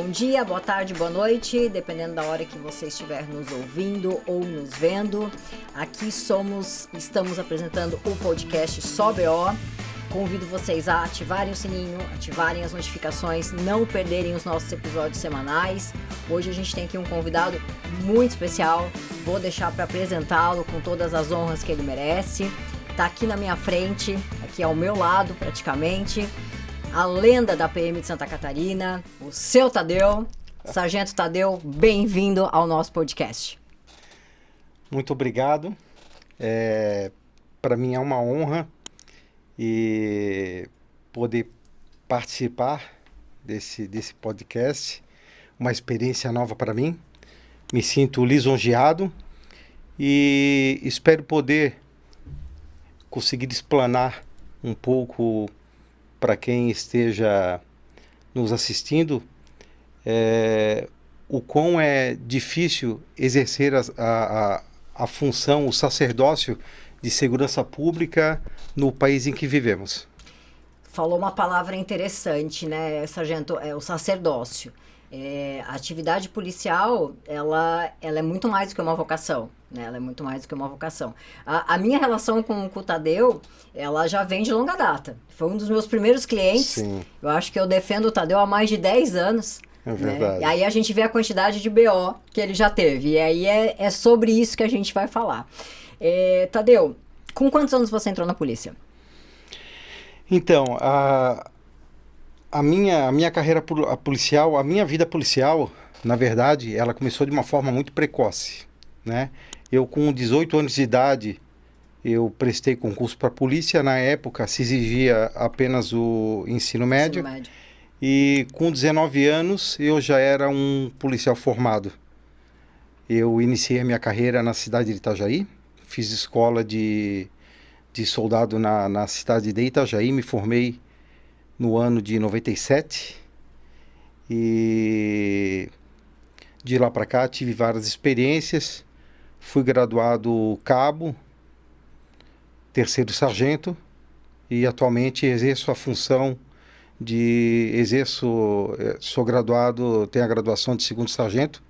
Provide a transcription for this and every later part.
Bom dia, boa tarde, boa noite, dependendo da hora que você estiver nos ouvindo ou nos vendo. Aqui estamos apresentando o podcast Só BO. Convido vocês a ativarem o sininho, ativarem as notificações, não perderem os nossos episódios semanais. Hoje a gente tem aqui um convidado muito especial, vou deixar para apresentá-lo com todas as honras que ele merece. Está aqui na minha frente, aqui ao meu lado praticamente, a lenda da PM de Santa Catarina, o seu Tadeu. Sargento Tadeu, bem-vindo ao nosso podcast. Muito obrigado. Para mim é uma honra e poder participar desse podcast, uma experiência nova para mim. Me sinto lisonjeado e espero poder conseguir explanar um pouco para quem esteja nos assistindo o quão é difícil exercer a função, o sacerdócio de segurança pública no país em que vivemos. Falou uma palavra interessante, né, Sargento? O sacerdócio. A atividade policial, ela é muito mais do que uma vocação, né? Ela é muito mais do que uma vocação. A minha relação com o Tadeu, ela já vem de longa data. Foi um dos meus primeiros clientes. Sim. Eu acho que eu defendo o Tadeu há mais de 10 anos. É verdade. Né? E aí a gente vê a quantidade de BO que ele já teve. E aí é sobre isso que a gente vai falar. Tadeu, com quantos anos você entrou na polícia? Então, a minha carreira policial, a minha vida policial, na verdade, ela começou de uma forma muito precoce, né? Eu, com 18 anos de idade, eu prestei concurso para a polícia. Na época, se exigia apenas o ensino médio. E com 19 anos, eu já era um policial formado. Eu iniciei a minha carreira na cidade de Itajaí, fiz escola de soldado na cidade de Itajaí, me formei no ano de 97 e de lá para cá tive várias experiências. Fui graduado cabo, terceiro sargento e atualmente exerço a função sou graduado, tenho a graduação de segundo sargento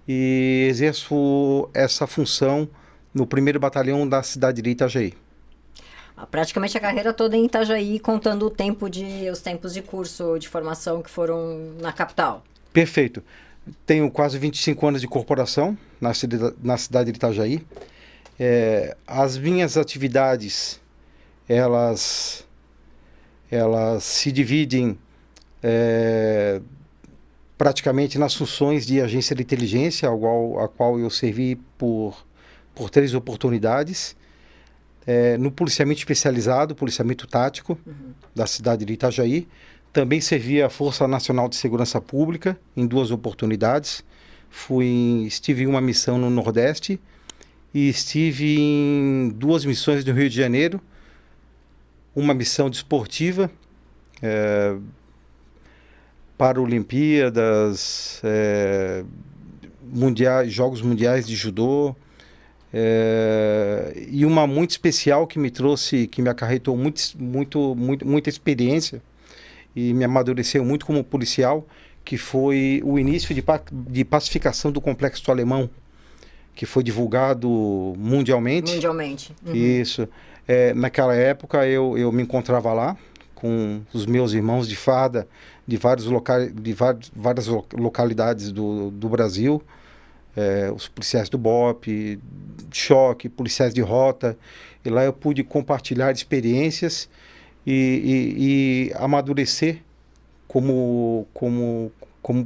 e exerço essa função no 1º Batalhão da cidade de Itajaí. Praticamente a carreira toda em Itajaí, contando os tempos de curso de formação que foram na capital. Perfeito. Tenho quase 25 anos de corporação na cidade de Itajaí. As minhas atividades, elas se dividem praticamente nas funções de agência de inteligência, a qual eu servi por 3 oportunidades. No policiamento especializado, policiamento tático da cidade de Itajaí. Também servi a Força Nacional de Segurança Pública em 2 oportunidades. Estive em uma missão no Nordeste e estive em 2 missões no Rio de Janeiro. Uma missão desportiva para Olimpíadas, Jogos Mundiais de Judô. E uma muito especial que me acarretou muita experiência e me amadureceu muito como policial, que foi o início de pacificação do Complexo Alemão, que foi divulgado mundialmente. Uhum. Isso. Naquela época eu me encontrava lá com os meus irmãos de farda de várias localidades do Brasil. Os policiais do BOP, choque, policiais de rota, e lá eu pude compartilhar experiências e amadurecer como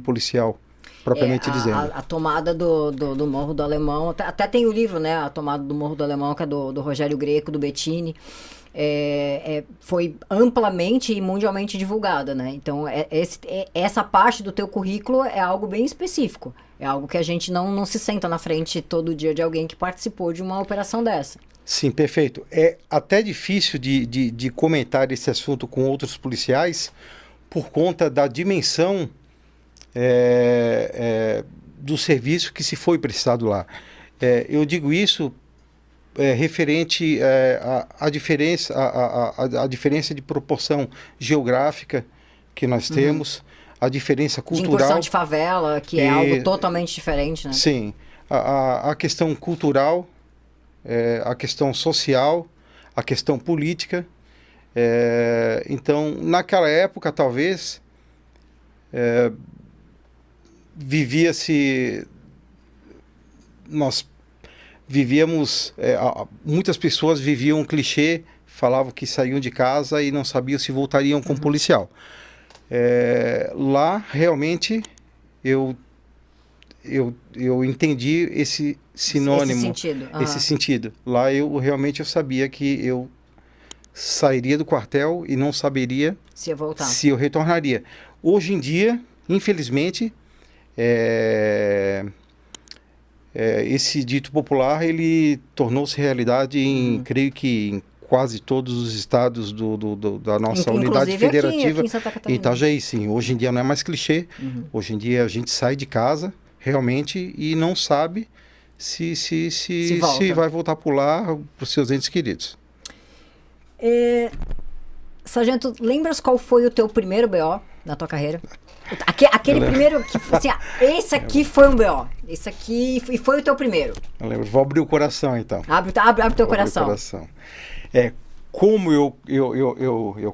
policial, propriamente dizendo. A tomada do Morro do Alemão, até tem o livro, né? A tomada do Morro do Alemão, que é do Rogério Greco, do Bettini. Foi amplamente e mundialmente divulgada, né? Então, essa parte do teu currículo é algo bem específico. É algo que a gente não se senta na frente todo dia de alguém que participou de uma operação dessa. Sim, perfeito. É até difícil de comentar esse assunto com outros policiais por conta da dimensão do serviço que se foi prestado lá. Eu digo isso referente à diferença de proporção geográfica que nós temos, a diferença De cultural. incursão de favela, que é algo totalmente diferente, né? Sim. A questão cultural, a questão social, a questão política. Então, naquela época, talvez, nós vivíamos, muitas pessoas viviam um clichê, falavam que saíam de casa e não sabiam se voltariam com policial. Lá, realmente, eu entendi esse sinônimo, esse sentido. Lá eu sabia que eu sairia do quartel e não saberia se eu retornaria. Hoje em dia, infelizmente, esse dito popular, ele tornou-se realidade em, creio que em quase todos os estados da nossa unidade federativa. Aqui em Santa Catarina. Em Itajaí, sim. Hoje em dia não é mais clichê. Hoje em dia a gente sai de casa, realmente, e não sabe se vai voltar por lá para os seus entes queridos. Sargento, lembras qual foi o teu primeiro BO na tua carreira? Aquele primeiro que, assim, esse aqui foi um BO. Esse aqui foi o teu primeiro. Eu lembro. Vou abrir o coração, então. Abre teu coração. Como eu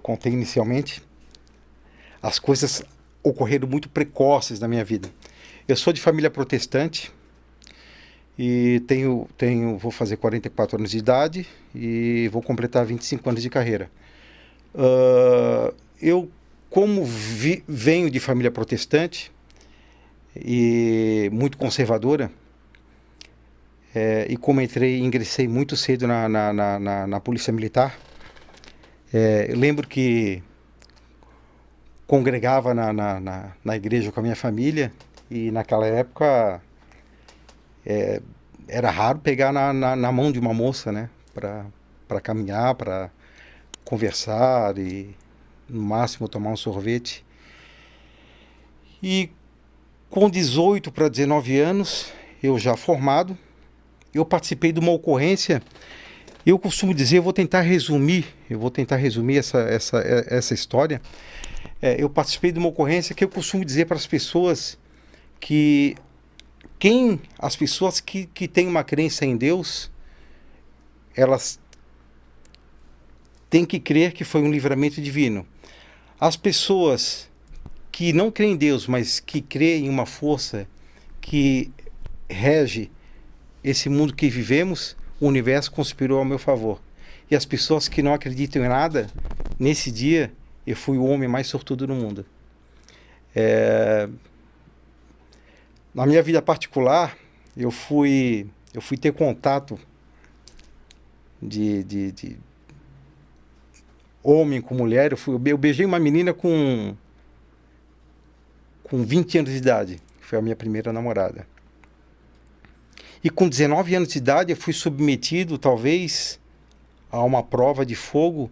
contei inicialmente, as coisas ocorreram muito precoces na minha vida. Eu sou de família protestante e vou fazer 44 anos de idade e vou completar 25 anos de carreira. Como venho de família protestante e muito conservadora, e como ingressei muito cedo na Polícia Militar, eu lembro que congregava na igreja com a minha família e naquela época era raro pegar na mão de uma moça, né, para caminhar, para conversar e no máximo tomar um sorvete. E com 18 para 19 anos, eu já formado, eu participei de uma ocorrência. Eu costumo dizer, eu vou tentar resumir essa história. Eu participei de uma ocorrência que eu costumo dizer para as pessoas que as pessoas que têm uma crença em Deus, elas têm que crer que foi um livramento divino. As pessoas que não creem em Deus, mas que creem em uma força que rege esse mundo que vivemos, o universo conspirou ao meu favor. E as pessoas que não acreditam em nada, nesse dia, eu fui o homem mais sortudo do mundo. Na minha vida particular, eu fui ter contato de homem com mulher. Eu beijei uma menina com 20 anos de idade. Foi a minha primeira namorada. E com 19 anos de idade eu fui submetido, talvez, a uma prova de fogo,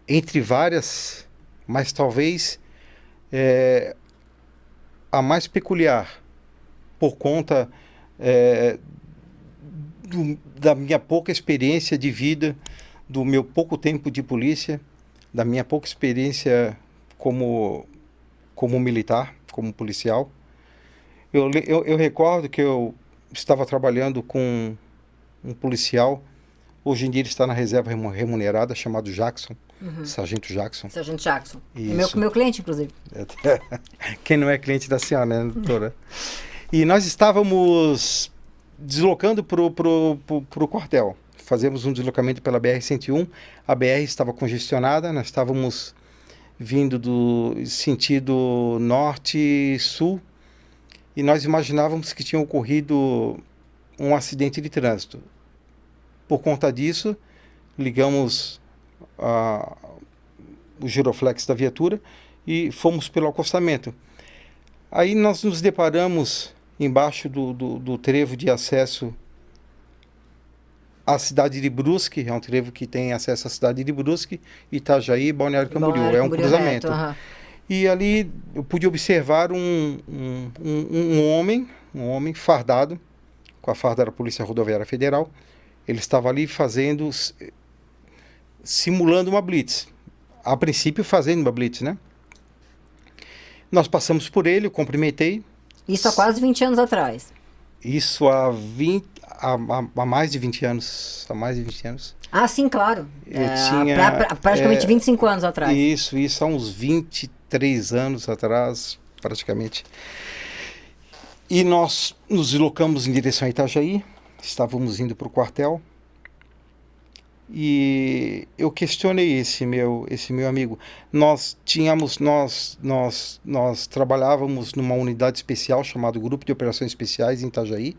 entre várias, mas talvez a mais peculiar, por conta da minha pouca experiência de vida, do meu pouco tempo de polícia, da minha pouca experiência como militar, como policial. Eu recordo que eu estava trabalhando com um policial, hoje em dia ele está na reserva remunerada, chamado Jackson, Sargento Jackson. Sargento Jackson. Meu cliente, inclusive. Quem não é cliente da senhora, né, doutora? E nós estávamos deslocando para o quartel. Fazemos um deslocamento pela BR-101, a BR estava congestionada, nós estávamos vindo do sentido norte-sul e nós imaginávamos que tinha ocorrido um acidente de trânsito. Por conta disso, ligamos o giroflex da viatura e fomos pelo acostamento. Aí nós nos deparamos embaixo do trevo de acesso a cidade de Brusque, é um trevo que tem acesso à cidade de Brusque, Itajaí, Balneário Camboriú, é um cruzamento. E ali eu pude observar um homem fardado, com a farda da Polícia Rodoviária Federal. Ele estava ali simulando uma blitz. A princípio fazendo uma blitz, né? Nós passamos por ele, eu cumprimentei. Isso há quase 20 anos atrás. Isso há mais de 20 anos. Há mais de 20 anos. Ah, sim, claro. Eu tinha... praticamente 25 anos atrás. Isso há uns 23 anos atrás, praticamente. E nós nos deslocamos em direção a Itajaí, estávamos indo para o quartel, e eu questionei esse meu amigo. Nós trabalhávamos numa unidade especial chamada Grupo de Operações Especiais em Itajaí.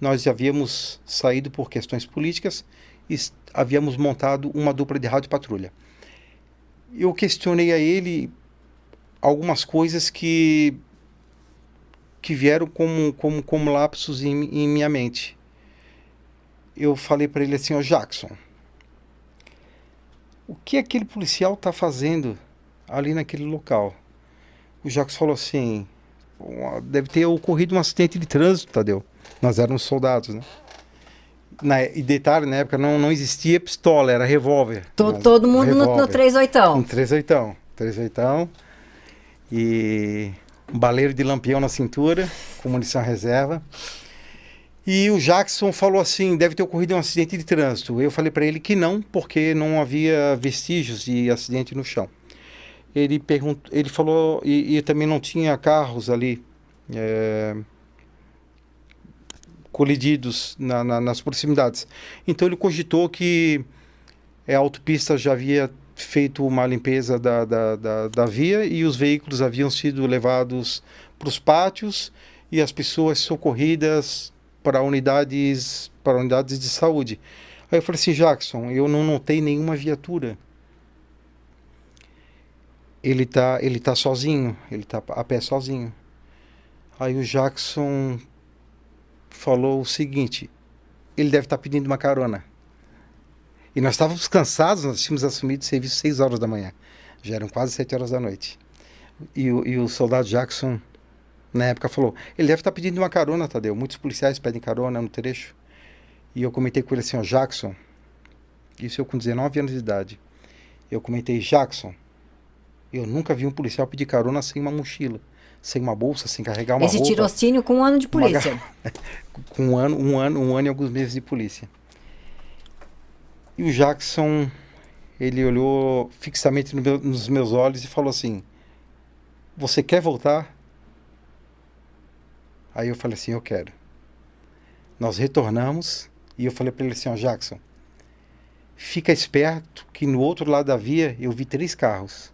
Nós já havíamos saído por questões políticas e havíamos montado uma dupla de rádio patrulha. Eu questionei a ele algumas coisas que vieram como lapsos em minha mente. Eu falei para ele assim: Jackson, o que aquele policial está fazendo ali naquele local? O Jackson falou assim: deve ter ocorrido um acidente de trânsito, Tadeu. Nós éramos soldados, né? E detalhe, na época não existia pistola, era revólver. Todo mundo no 38. No 38. E um baleiro de lampião na cintura, com munição reserva. E o Jackson falou assim: deve ter ocorrido um acidente de trânsito. Eu falei para ele que não, porque não havia vestígios de acidente no chão. Ele falou, e também não tinha carros ali colididos nas proximidades. Então ele cogitou que a autopista já havia feito uma limpeza da via e os veículos haviam sido levados para os pátios e as pessoas socorridas para unidades de saúde. Aí eu falei assim: Jackson, eu não notei nenhuma viatura. Ele tá sozinho, ele tá a pé sozinho. Aí o Jackson falou o seguinte: ele deve estar pedindo uma carona. E nós estávamos cansados, nós tínhamos assumido o serviço 6 horas da manhã. Já eram quase 7 horas da noite. E o soldado Jackson, na época, falou: ele deve estar pedindo uma carona, Tadeu. Muitos policiais pedem carona no trecho. E eu comentei com ele assim: Jackson, isso eu com 19 anos de idade. Eu comentei: Jackson, eu nunca vi um policial pedir carona sem uma mochila, sem uma bolsa, sem carregar uma roupa. Esse tirocínio com 1 ano de polícia. Com um ano e alguns meses de polícia. E o Jackson, ele olhou fixamente nos meus olhos e falou assim: você quer voltar? Aí eu falei assim: eu quero. Nós retornamos e eu falei para ele assim: Jackson, fica esperto que no outro lado da via eu vi 3 carros.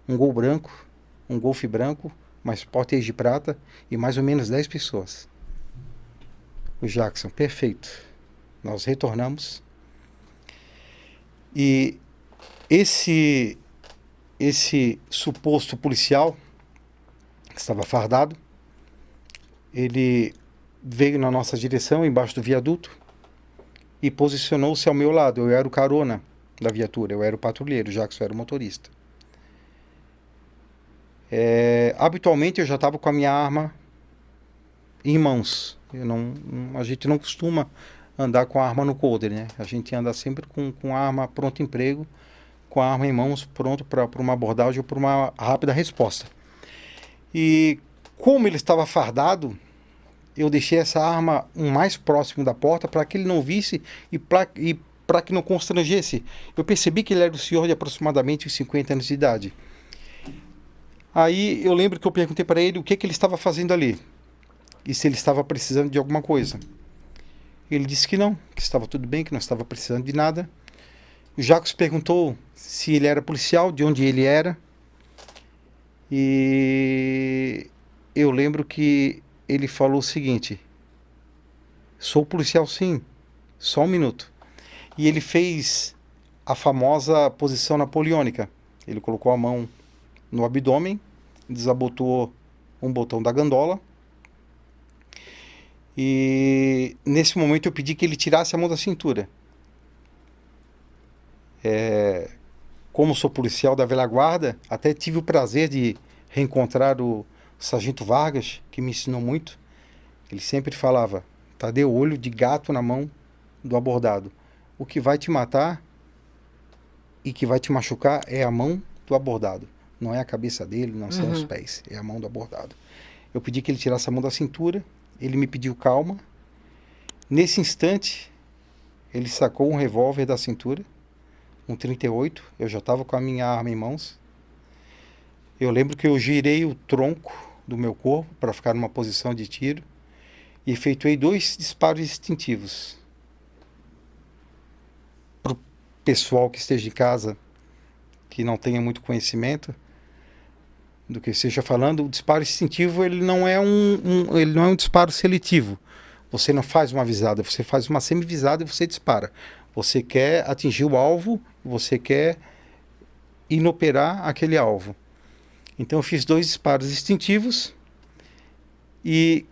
Um Gol branco, um Golf branco, mais portas de prata e mais ou menos 10 pessoas. O Jackson: perfeito. Nós retornamos. E esse suposto policial que estava fardado, ele veio na nossa direção, embaixo do viaduto, e posicionou-se ao meu lado. Eu era o carona da viatura, eu era o patrulheiro, o Jackson era o motorista. Habitualmente eu já estava com a minha arma em mãos. A gente não costuma andar com a arma no coldre, né? A gente anda sempre com a arma pronto emprego, com a arma em mãos, pronto para uma abordagem ou para uma rápida resposta. E como ele estava fardado, eu deixei essa arma o mais próximo da porta para que ele não visse e para que não constrangesse. Eu percebi que ele era um senhor de aproximadamente 50 anos de idade. Aí eu lembro que eu perguntei para ele o que ele estava fazendo ali e se ele estava precisando de alguma coisa. Ele disse que não, que estava tudo bem, que não estava precisando de nada. O Jacques perguntou se ele era policial, de onde ele era. E eu lembro que ele falou o seguinte: sou policial sim, só um minuto. E ele fez a famosa posição napoleônica. Ele colocou a mão no abdômen, desabotoou um botão da gandola. E nesse momento eu pedi que ele tirasse a mão da cintura. Como sou policial da velha guarda, até tive o prazer de reencontrar o Sargento Vargas, que me ensinou muito. Ele sempre falava: Tadeu, olho de gato na mão do abordado. O que vai te matar e que vai te machucar é a mão do abordado. Não é a cabeça dele, não são os pés, é a mão do abordado. Eu pedi que ele tirasse a mão da cintura, ele me pediu calma. Nesse instante, ele sacou um revólver da cintura, um 38, eu já estava com a minha arma em mãos. Eu lembro que eu girei o tronco do meu corpo para ficar numa posição de tiro e efetuei 2 disparos instintivos. Para o pessoal que esteja em casa, que não tenha muito conhecimento do que esteja falando, o disparo instintivo ele não é um disparo seletivo. Você não faz uma visada, você faz uma semivisada e você dispara. Você quer atingir o alvo, você quer inoperar aquele alvo. Então eu fiz 2 disparos instintivos e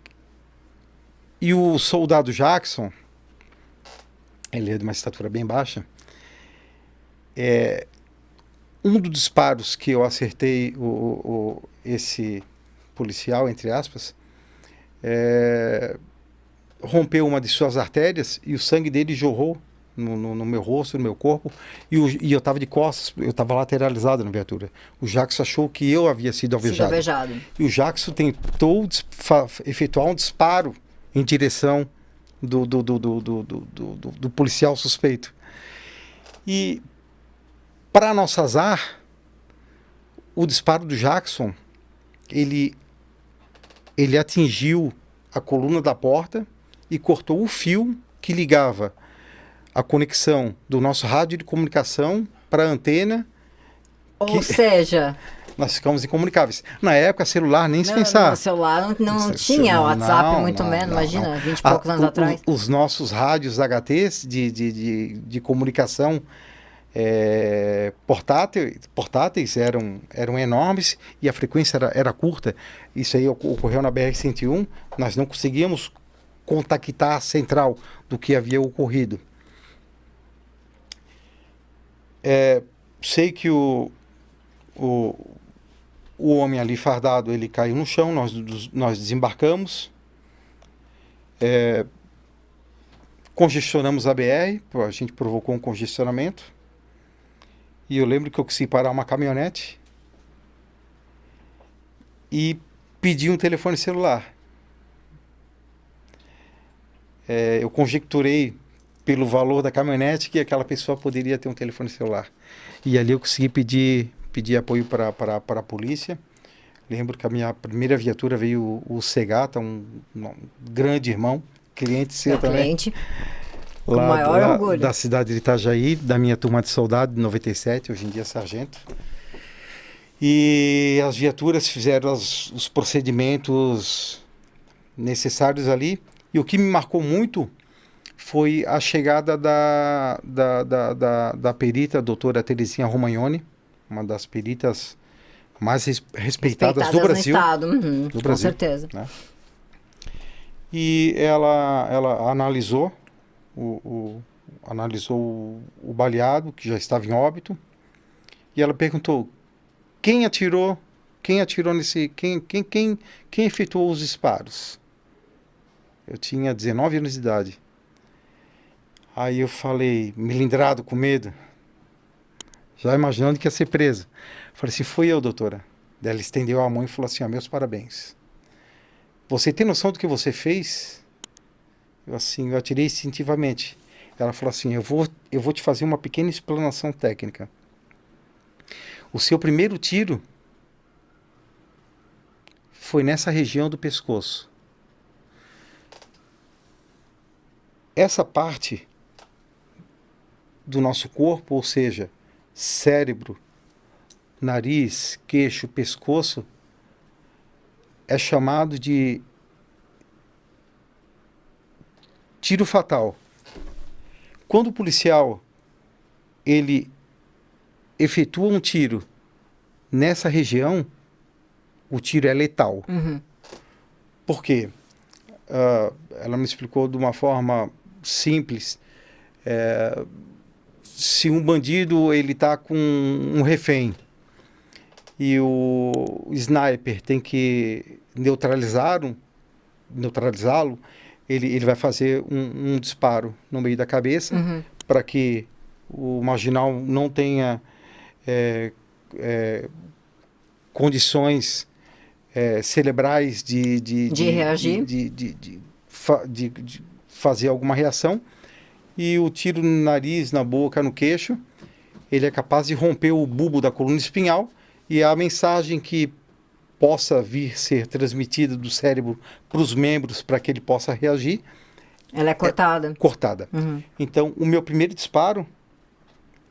o soldado Jackson, ele é de uma estatura bem baixa, um dos disparos que eu acertei esse policial, entre aspas, rompeu uma de suas artérias e o sangue dele jorrou no meu rosto, no meu corpo, e eu estava de costas, eu estava lateralizado na viatura. O Jackson achou que eu havia sido alvejado. E o Jackson tentou efetuar um disparo em direção do policial suspeito. E, para nosso azar, o disparo do Jackson, ele atingiu a coluna da porta e cortou o fio que ligava a conexão do nosso rádio de comunicação para a antena. Ou seja... Nós ficamos incomunicáveis. Na época, celular nem se pensar. No celular não tinha WhatsApp, muito menos, imagina, 20 e poucos anos atrás. Os nossos rádios HTs de comunicação portáteis eram enormes e a frequência era curta. Isso aí ocorreu na BR-101. Nós não conseguíamos contactar a central do que havia ocorrido. Sei que o homem ali fardado, ele caiu no chão, nós desembarcamos, congestionamos a BR, a gente provocou um congestionamento, e eu lembro que eu consegui parar uma caminhonete e pedi um telefone celular. Eu conjecturei pelo valor da caminhonete que aquela pessoa poderia ter um telefone celular. E ali eu consegui pedir apoio para a polícia. Lembro que a minha primeira viatura veio o Segata, um grande irmão, cliente seu também. Cliente, com maior orgulho. Da cidade de Itajaí, da minha turma de soldado, de 97, hoje em dia sargento. E as viaturas fizeram os procedimentos necessários ali. E o que me marcou muito foi a chegada da perita, a doutora Terezinha Romagnoni, uma das peritas mais respeitadas do Brasil. No estado. Do Brasil, com certeza. Né? E ela analisou o baleado, que já estava em óbito, e ela perguntou: quem atirou nesse... Quem efetuou os disparos? Eu tinha 19 anos de idade. Aí eu falei, melindrado, com medo, já imaginando que ia ser preso. Falei assim: foi eu, doutora. Daí ela estendeu a mão e falou assim: meus parabéns. Você tem noção do que você fez? Eu atirei instintivamente. Ela falou assim: eu vou te fazer uma pequena explanação técnica. O seu primeiro tiro foi nessa região do pescoço. Essa parte do nosso corpo, ou seja, cérebro, nariz, queixo, pescoço, é chamado de tiro fatal. Quando o policial ele efetua um tiro nessa região, o tiro é letal. Por quê? Ela me explicou de uma forma simples. Se um bandido ele está com um refém e o sniper tem que neutralizá-lo, ele vai fazer um disparo no meio da cabeça para que o marginal não tenha condições cerebrais De reagir. de fazer alguma reação. E o tiro no nariz, na boca, no queixo, ele é capaz de romper o bulbo da coluna espinhal, e a mensagem que possa vir ser transmitida do cérebro para os membros para que ele possa reagir. Ela é cortada. Cortada. Uhum. Então, o meu primeiro disparo,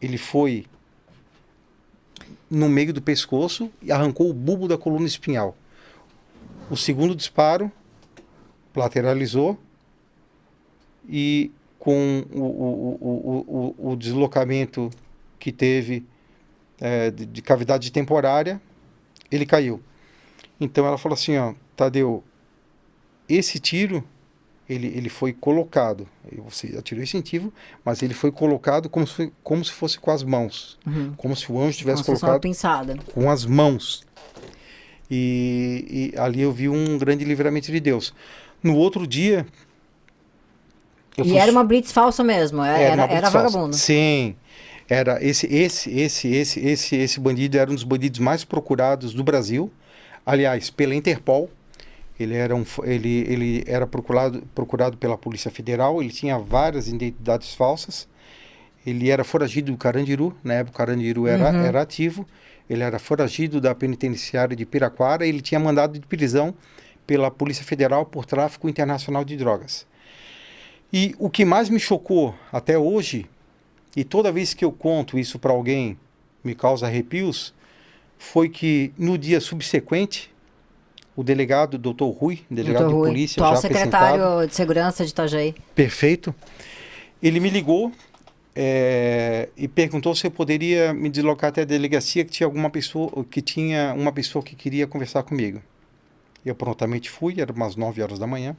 ele foi no meio do pescoço e arrancou o bulbo da coluna espinhal. O segundo disparo lateralizou e com o deslocamento que teve de cavidade temporária, ele caiu. Então ela falou assim, ó, Tadeu, esse tiro, ele foi colocado, você atirou incentivo, mas ele foi colocado como se fosse com as mãos, como se o anjo tivesse como colocado se fosse uma pinçada. com as mãos. E ali eu vi um grande livramento de Deus. No outro dia... Era uma blitz falsa mesmo, era vagabundo. Sim, era esse bandido era um dos bandidos mais procurados do Brasil, aliás, pela Interpol. Ele era procurado pela Polícia Federal, ele tinha várias identidades falsas. Ele era foragido do Carandiru, na época o Carandiru era ativo. Ele era foragido da penitenciária de Piraquara, ele tinha mandado de prisão pela Polícia Federal por tráfico internacional de drogas. E o que mais me chocou até hoje, e toda vez que eu conto isso para alguém me causa arrepios, foi que no dia subsequente, o delegado, Dr. Rui, delegado de polícia, atual já secretário apresentado, de segurança de Itajaí. Perfeito. Ele me ligou e perguntou se eu poderia me deslocar até a delegacia, que tinha uma pessoa que queria conversar comigo. Eu prontamente fui, era umas 9 horas da manhã.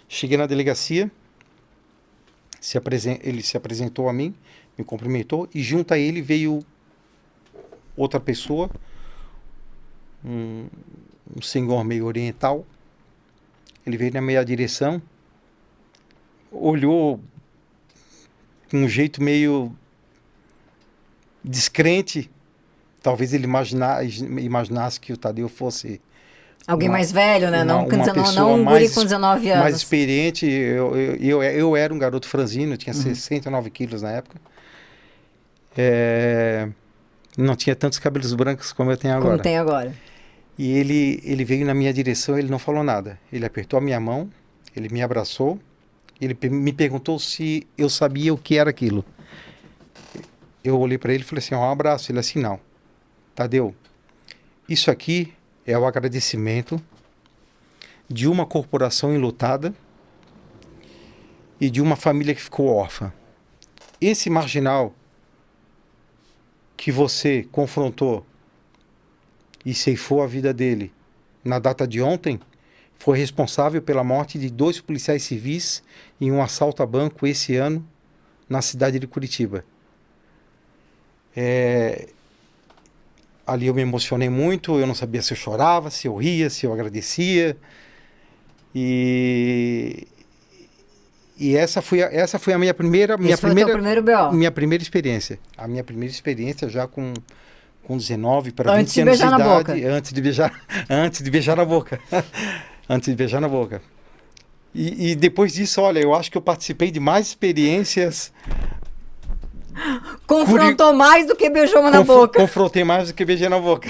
Cheguei na delegacia, ele se apresentou a mim, me cumprimentou, e junto a ele veio outra pessoa, um senhor meio oriental. Ele veio na minha direção, olhou com um jeito meio descrente. Talvez ele imaginasse que o Tadeu fosse alguém mais velho, né? Não um guri com 19 anos. Mais experiente. Eu era um garoto franzino, eu tinha 69 quilos na época. Não tinha tantos cabelos brancos como eu tenho agora. Como tem agora. E ele veio na minha direção, ele não falou nada. Ele apertou a minha mão, ele me abraçou, ele me perguntou se eu sabia o que era aquilo. Eu olhei para ele e falei assim, um abraço. Ele assim, não. Tadeu, isso aqui é o agradecimento de uma corporação enlutada e de uma família que ficou órfã. Esse marginal que você confrontou e ceifou a vida dele na data de ontem foi responsável pela morte de 2 policiais civis em um assalto a banco esse ano na cidade de Curitiba. Ali eu me emocionei muito, eu não sabia se eu chorava, se eu ria, se eu agradecia. E essa foi a minha primeira experiência. A minha primeira experiência já com 19 para 20 anos de idade, antes de beijar na boca. Antes de beijar na boca. E depois disso, olha, eu acho que eu participei de mais experiências. Confrontou mais do que beijou na boca. Confrontei mais do que beijei na boca.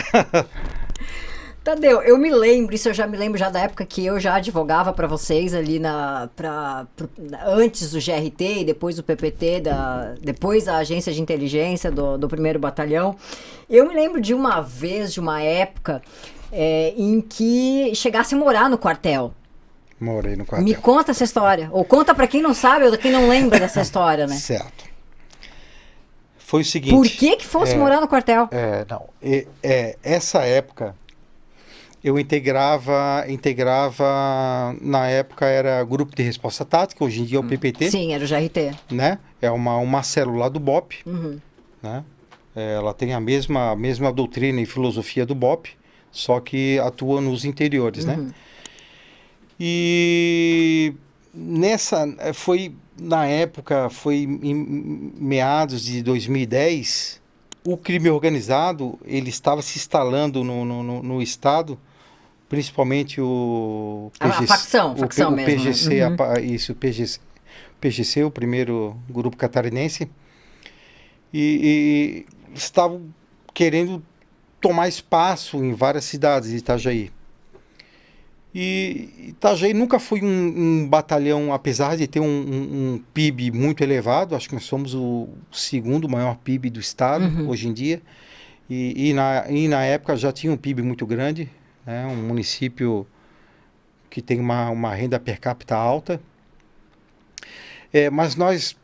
Tadeu, isso eu já me lembro já da época que eu já advogava para vocês ali antes do GRT e depois do PPT, depois da agência de inteligência do 1º Batalhão. Eu me lembro de uma época em que chegasse a morar no quartel. Morei no quartel. Me conta essa história. Ou conta para quem não sabe ou quem não lembra dessa história, né? Certo. Foi o seguinte... Por que fosse morar no quartel? Essa época, eu integrava, na época era Grupo de Resposta Tática, hoje em dia é o PPT. Sim, era o GRT. Né? É uma célula do BOP. Né? Ela tem a mesma doutrina e filosofia do BOP, só que atua nos interiores, né? E foi em meados de 2010, o crime organizado, ele estava se instalando no Estado, principalmente o A facção mesmo, PGC, né? isso, PGC, o primeiro grupo catarinense, e estavam querendo tomar espaço em várias cidades de Itajaí. E Itajaí nunca foi um batalhão, apesar de ter um PIB muito elevado, acho que nós somos o segundo maior PIB do estado hoje em dia, e na época já tinha um PIB muito grande, né? Um município que tem uma renda per capita alta, mas nós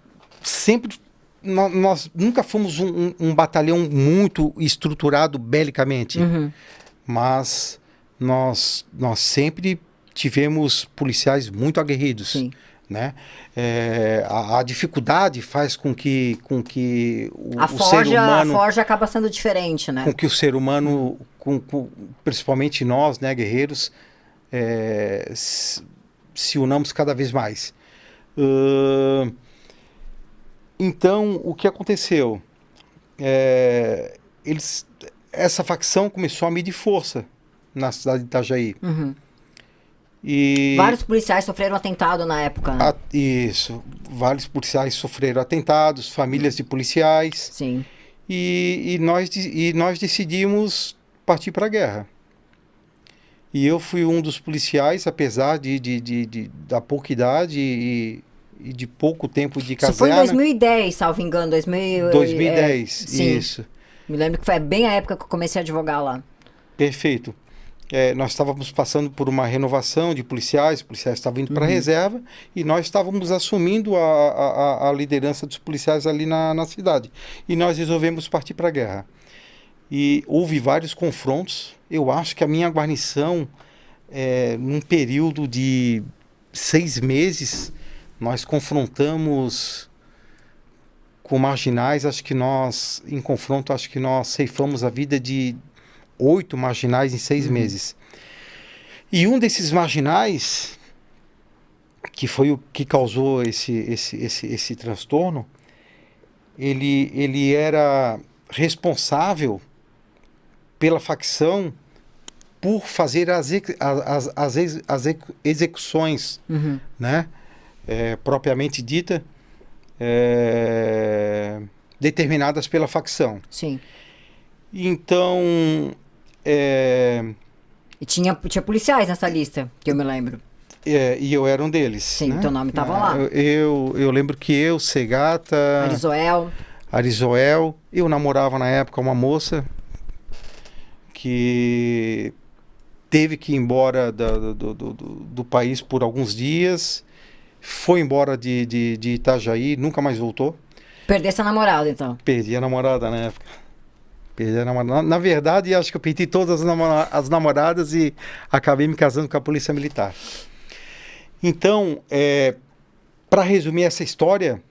nunca fomos um batalhão muito estruturado belicamente, mas nós sempre tivemos policiais muito aguerridos. Sim. Né? A dificuldade faz com que o ser humano... A forja acaba sendo diferente, né? Com que o ser humano, principalmente nós, né, guerreiros, se unamos cada vez mais. Então, o que aconteceu? Essa facção começou a medir força na cidade de Itajaí. E vários policiais sofreram atentado na época, né? Isso. Vários policiais sofreram atentados, famílias de policiais. Sim. E nós decidimos partir para a guerra. E eu fui um dos policiais, apesar da pouca idade e de pouco tempo de caserna. Isso foi em 2010, salvo engano. 2010, sim. Isso. Me lembro que foi bem a época que eu comecei a advogar lá. Perfeito. Nós estávamos passando por uma renovação de policiais estavam indo para a reserva e nós estávamos assumindo a liderança dos policiais ali na cidade. E nós resolvemos partir para a guerra. E houve vários confrontos. Eu acho que a minha guarnição, num período de 6 meses, nós confrontamos com marginais. Em confronto, acho que nós ceifamos a vida de 8 marginais em 6 meses. E um desses marginais, que foi o que causou esse transtorno, ele era responsável pela facção por fazer as execuções, né? Propriamente dita, determinadas pela facção. Sim. Então... E tinha policiais nessa lista, que eu me lembro. E eu era um deles. Sim, né? teu nome estava lá. Eu lembro que Segata... Arizoel. Eu namorava na época uma que teve que ir embora do país por alguns dias, foi embora de Itajaí, nunca mais voltou. Perdesse a namorada, então? Perdi a namorada na época. Na verdade, acho que eu perdi todas as namoradas e acabei me casando com a Polícia Militar. Então, para resumir essa história,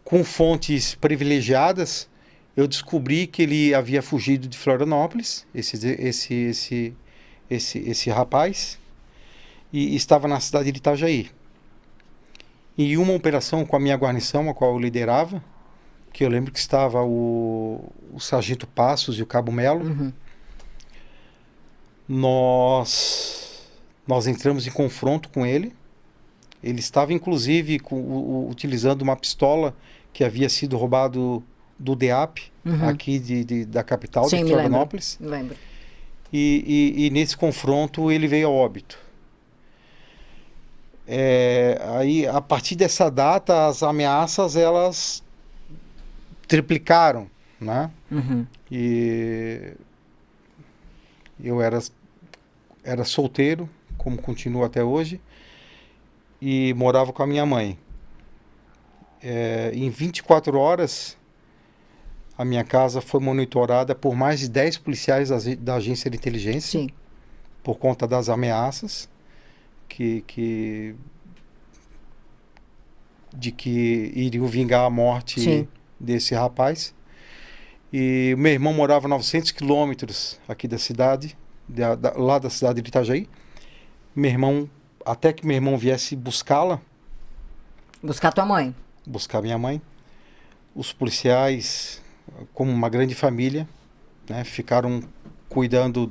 com fontes privilegiadas, eu descobri que ele havia fugido de Florianópolis, esse rapaz, e estava na cidade de Itajaí. Em uma operação com a minha guarnição, a qual eu liderava, que eu lembro que estava o Sargento Passos e o Cabo Melo, nós entramos em confronto com ele. Ele estava, inclusive, utilizando uma pistola que havia sido roubado do DEAP, aqui da capital, de Florianópolis. Me lembro. E nesse confronto ele veio a óbito. Aí, a partir dessa data, as ameaças, elas triplicaram, né? E eu era solteiro, como continuo até hoje, e morava com a minha mãe. Em 24 horas, a minha casa foi monitorada por mais de 10 policiais da agência de inteligência. Sim. Por conta das ameaças de que iriam vingar a morte Sim. desse rapaz. E meu irmão morava a 900 quilômetros aqui da cidade, lá da cidade de Itajaí. Até que meu irmão viesse buscá-la. Buscar tua mãe. Buscar minha mãe. os policiais, como uma grande família, né, ficaram cuidando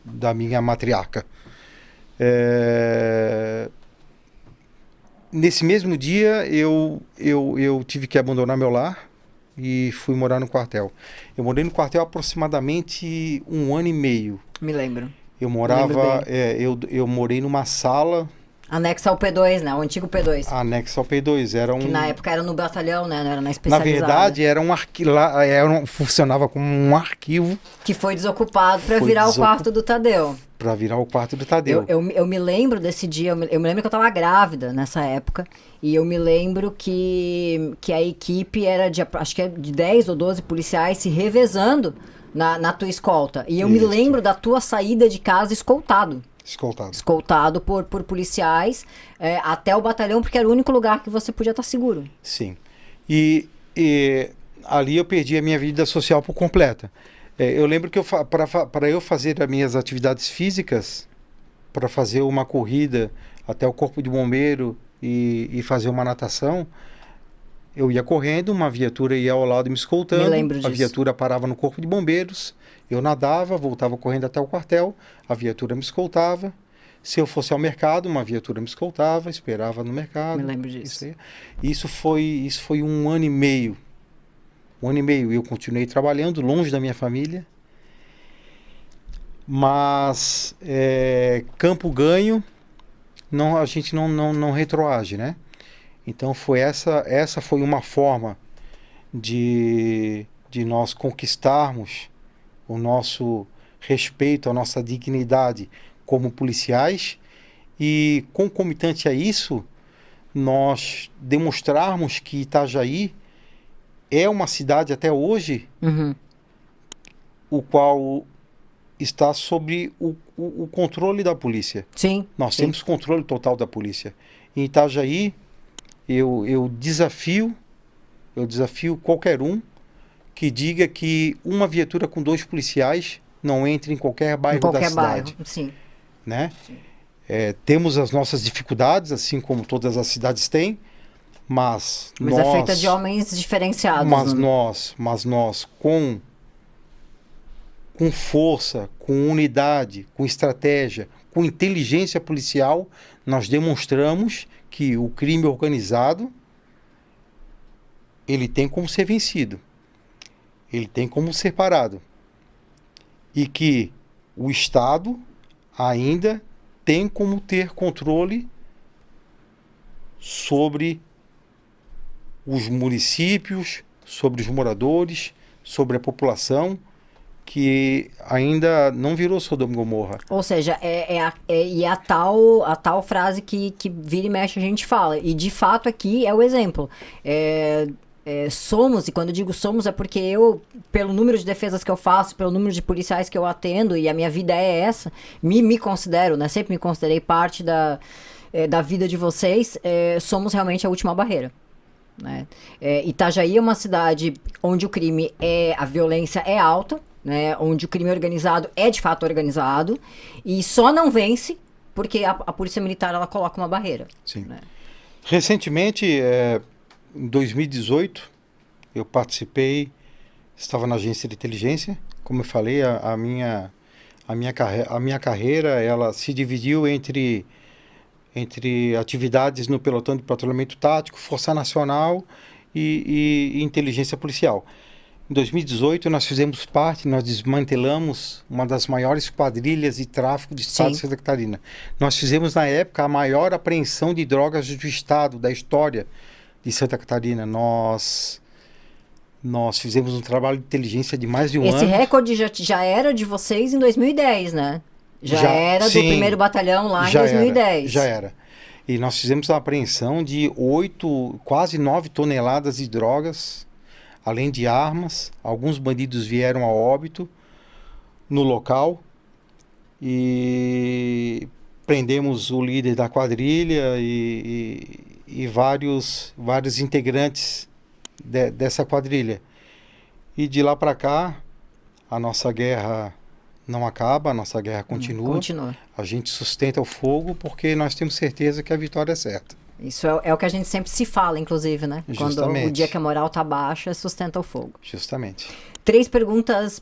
da minha matriarca. Nesse mesmo dia, eu tive que abandonar meu lar e fui morar no quartel. Eu morei no quartel aproximadamente 1 ano e meio. Me lembro. Eu lembro morava, bem. eu morei numa sala Anexa ao P2, né? O antigo P2. anexa ao P2. Que na época era no batalhão, né? Não era na Na especializada. verdade, era um funcionava como um arquivo Que foi desocupado para Foi virar o quarto do Tadeu. para virar o quarto do Tadeu. Eu me lembro desse dia, eu me lembro que eu tava grávida nessa época, e eu me lembro que a equipe era de, acho que é de 10 ou 12 policiais se revezando na tua escolta. E eu me Isso. lembro da tua saída de casa escoltado. Escoltado. Escoltado por policiais até o batalhão, porque era o único lugar que você podia estar seguro. Sim. E ali eu perdi a minha vida social por completa. Eu lembro que para eu fazer as minhas atividades físicas, para fazer uma corrida até o Corpo de Bombeiro e fazer uma natação, eu ia correndo, uma viatura ia ao lado me escoltando. Me lembro disso. A viatura parava no Corpo de Bombeiros, eu nadava, voltava correndo até o quartel, a viatura me escoltava. Se eu fosse ao mercado, uma viatura me escoltava, esperava no mercado. Me lembro disso. Isso foi 1 ano e meio. 1 ano e meio. Eu continuei trabalhando longe da minha família. Mas campo ganho, a gente não retroage, né? Então essa foi uma forma de nós conquistarmos o nosso respeito, a nossa dignidade como policiais e, concomitante a isso, nós demonstrarmos que Itajaí é uma cidade até hoje o qual está sob o controle da polícia. Sim. Nós sim. temos controle total da polícia. Em Itajaí, eu desafio qualquer um que diga que uma viatura com 2 policiais não entra em qualquer bairro da cidade. Bairro, sim. Né? Sim. Temos as nossas dificuldades, assim como todas as cidades têm, mas nós... é feita de homens diferenciados. Mas nós com força, com unidade, com estratégia, com inteligência policial, nós demonstramos que o crime organizado ele tem como ser vencido, ele tem como ser parado, e que o Estado ainda tem como ter controle sobre os municípios, sobre os moradores, sobre a população, que ainda não virou Sodoma e Gomorra. Ou seja, a tal frase que vira e mexe a gente fala. E de fato aqui é o exemplo. Somos, e quando eu digo somos é porque eu, pelo número de defesas que eu faço, pelo número de policiais que eu atendo, e a minha vida é essa, me considero, né? Sempre me considerei parte da vida de vocês, somos realmente a última barreira. Né? Itajaí é uma cidade onde o crime a violência é alta, né? Onde o crime organizado é de fato organizado e só não vence porque a polícia militar ela coloca uma barreira. Sim. Né? Recentemente, em 2018, eu participei, estava na agência de inteligência, como eu falei, a minha carreira ela se dividiu entre atividades no pelotão de patrulhamento tático, Força Nacional e inteligência policial. Em 2018, nós desmantelamos uma das maiores quadrilhas de tráfico do estado de Santa Catarina. Nós fizemos, na época, a maior apreensão de drogas do estado, da história de Santa Catarina. Nós fizemos um trabalho de inteligência de mais de um ano. Esse recorde já era de vocês em 2010, né? Já era sim, do 1º Batalhão lá em 2010. Já era. E nós fizemos a apreensão de quase 9 toneladas de drogas, além de armas. Alguns bandidos vieram a óbito no local e prendemos o líder da quadrilha e vários integrantes dessa quadrilha. E de lá para cá, a nossa guerra não acaba, a nossa guerra continua. Continua. A gente sustenta o fogo porque nós temos certeza que a vitória é certa. Isso é o que a gente sempre se fala, inclusive, né? Justamente. Quando o dia que a moral tá baixa, sustenta o fogo. Justamente. 3 perguntas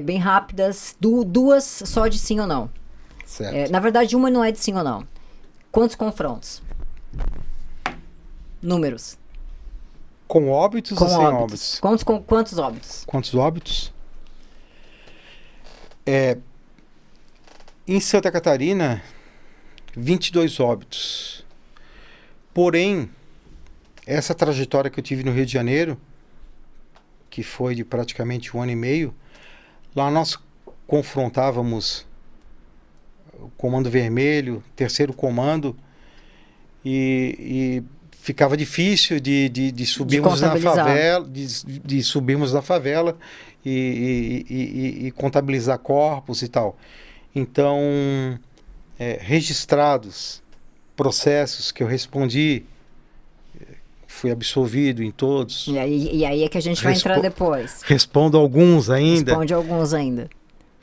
bem rápidas, 2 só de sim ou não. Certo. Na verdade, uma não é de sim ou não. Quantos confrontos? Números. Com óbitos ou sem óbitos? Quantos óbitos? Quantos óbitos? Em Santa Catarina, 22 óbitos. Porém, essa trajetória que eu tive no Rio de Janeiro, que foi de praticamente 1 ano e meio, lá nós confrontávamos o Comando Vermelho, terceiro comando, e ficava difícil de subirmos na favela, de subirmos na favela e contabilizar corpos e tal. Então, registrados processos que eu respondi, fui absolvido em todos. E aí é que a gente vai entrar depois. Respondo alguns ainda. Responde alguns ainda.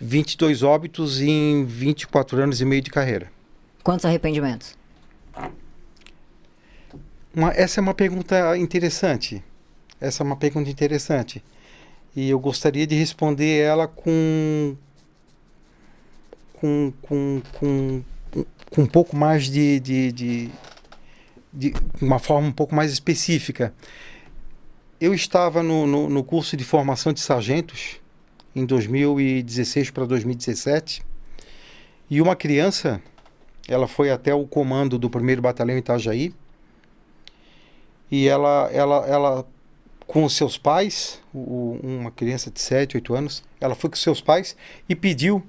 22 óbitos em 24 anos e meio de carreira. Quantos arrependimentos? Essa é uma pergunta interessante. E eu gostaria de responder ela com um pouco mais de uma forma um pouco mais específica. Eu estava no curso de formação de sargentos em 2016 para 2017, e uma criança, ela foi até o comando do 1º Batalhão Itajaí, e ela com os seus pais, uma criança de 7, 8 anos, ela foi com os seus pais e pediu,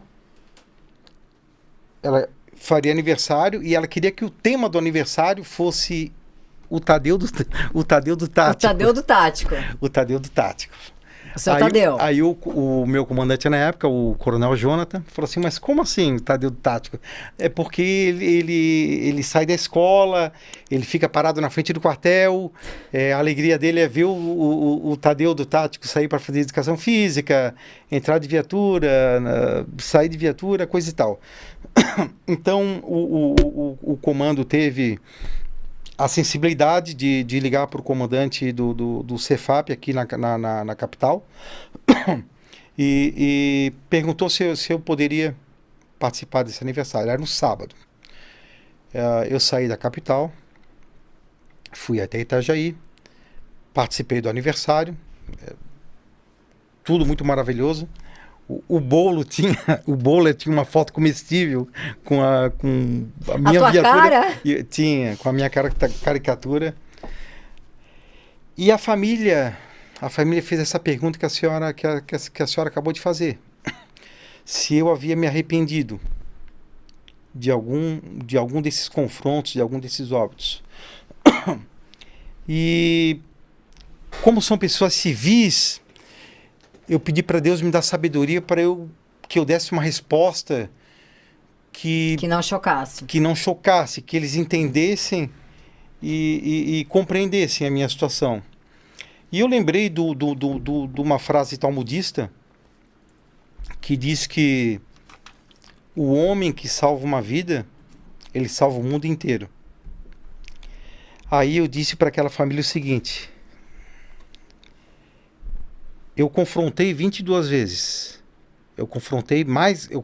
ela faria aniversário e ela queria que o tema do aniversário fosse o Tadeu do Tático. O Tadeu do Tático. O Tadeu do Tático. O seu Tadeu. Aí o meu comandante na época, o Coronel Jonathan, falou assim, mas como assim o Tadeu do Tático? É porque ele sai da escola, ele fica parado na frente do quartel, a alegria dele é ver o Tadeu do Tático sair para fazer educação física, entrar de viatura, sair de viatura, coisa e tal. Então o comando teve a sensibilidade de ligar para o comandante do Cefap aqui na capital e perguntou se eu poderia participar desse aniversário. Era no sábado. Eu saí da capital, fui até Itajaí, participei do aniversário, tudo muito maravilhoso. O bolo tinha uma foto comestível com a minha viatura. Cara? Tinha, com a minha caricatura. E a família fez essa pergunta que a senhora acabou de fazer. Se eu havia me arrependido de algum desses confrontos, de algum desses óbitos. E como são pessoas civis, eu pedi para Deus me dar sabedoria para que eu desse uma resposta que não chocasse. Que não chocasse, que eles entendessem e compreendessem a minha situação. E eu lembrei de uma frase talmudista que diz que o homem que salva uma vida, ele salva o mundo inteiro. Aí eu disse para aquela família o seguinte: eu confrontei 22 vezes. Eu confrontei mais de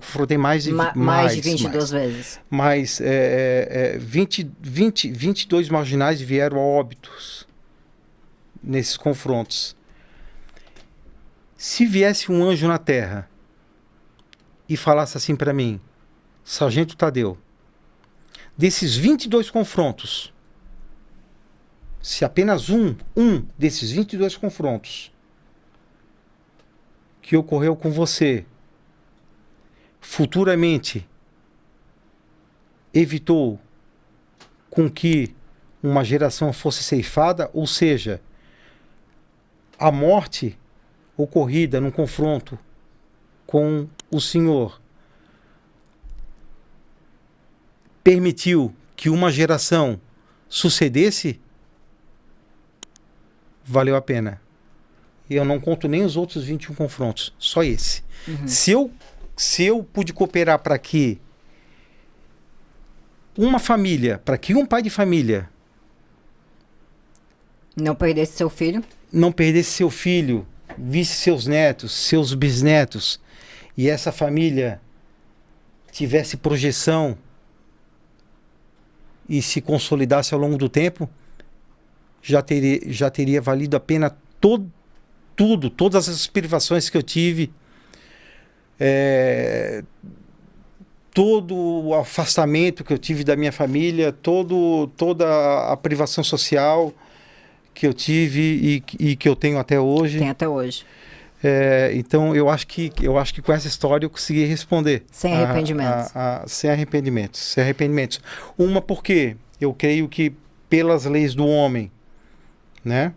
22 vezes. Mas 22 marginais vieram a óbitos nesses confrontos. Se viesse um anjo na terra e falasse assim para mim: Sargento Tadeu, desses 22 confrontos, se apenas um desses 22 confrontos que ocorreu com você futuramente evitou com que uma geração fosse ceifada, ou seja, a morte ocorrida num confronto com o Senhor permitiu que uma geração sucedesse, valeu a pena. E eu não conto nem os outros 21 confrontos, só esse. Uhum. Se eu pude cooperar para que uma família, para que um pai de família Não perdesse seu filho? Não perdesse seu filho, visse seus netos, seus bisnetos, e essa família tivesse projeção e se consolidasse ao longo do tempo, já teria valido a pena todas as privações que eu tive, todo o afastamento que eu tive da minha família, toda a privação social que eu tive e que eu tenho até hoje. Tem até hoje. Então eu acho que com essa história eu consegui responder. Sem arrependimentos. Sem arrependimentos. Uma, porque eu creio que pelas leis do homem, né,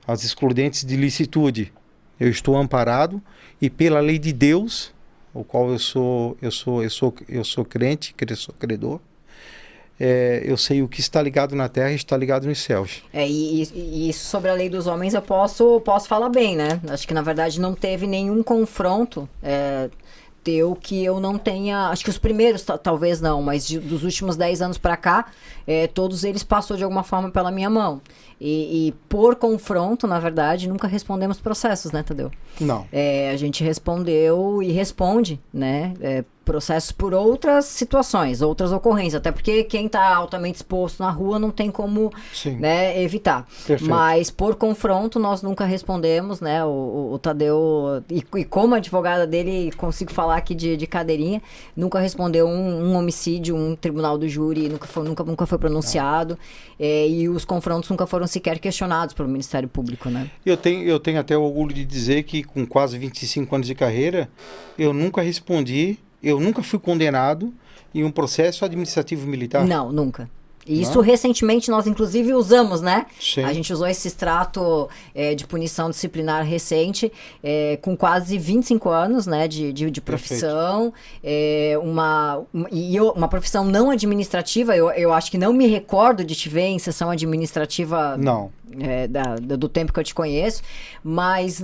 as excludentes de licitude, eu estou amparado, e pela lei de Deus, o qual eu sou crente, eu sou credor. Eu sei o que está ligado na terra e está ligado nos céus. E isso sobre a lei dos homens eu posso falar bem, né? Acho que na verdade não teve nenhum confronto teu que eu não tenha... Acho que os primeiros talvez não, mas dos últimos 10 anos para cá, todos eles passou de alguma forma pela minha mão. E por confronto, na verdade, nunca respondemos processos, né, Tadeu? Não. A gente respondeu e responde, né? Processos por outras situações, outras ocorrências. Até porque quem está altamente exposto na rua não tem como, né, evitar. Perfeito. Mas por confronto nós nunca respondemos, né? O Tadeu, e como advogada dele, consigo falar aqui de cadeirinha, nunca respondeu um homicídio, um tribunal do júri, nunca foi pronunciado. E os confrontos nunca foram sequer questionados pelo Ministério Público, né? Eu tenho até o orgulho de dizer que com quase 25 anos de carreira, eu nunca fui condenado em um processo administrativo militar. Não, nunca. E isso recentemente nós inclusive usamos, né? Sim. A gente usou esse extrato de punição disciplinar recente, com quase 25 anos, né, de profissão, uma profissão não administrativa. Eu acho que não me recordo de te ver em sessão administrativa. Não. Do tempo que eu te conheço, mas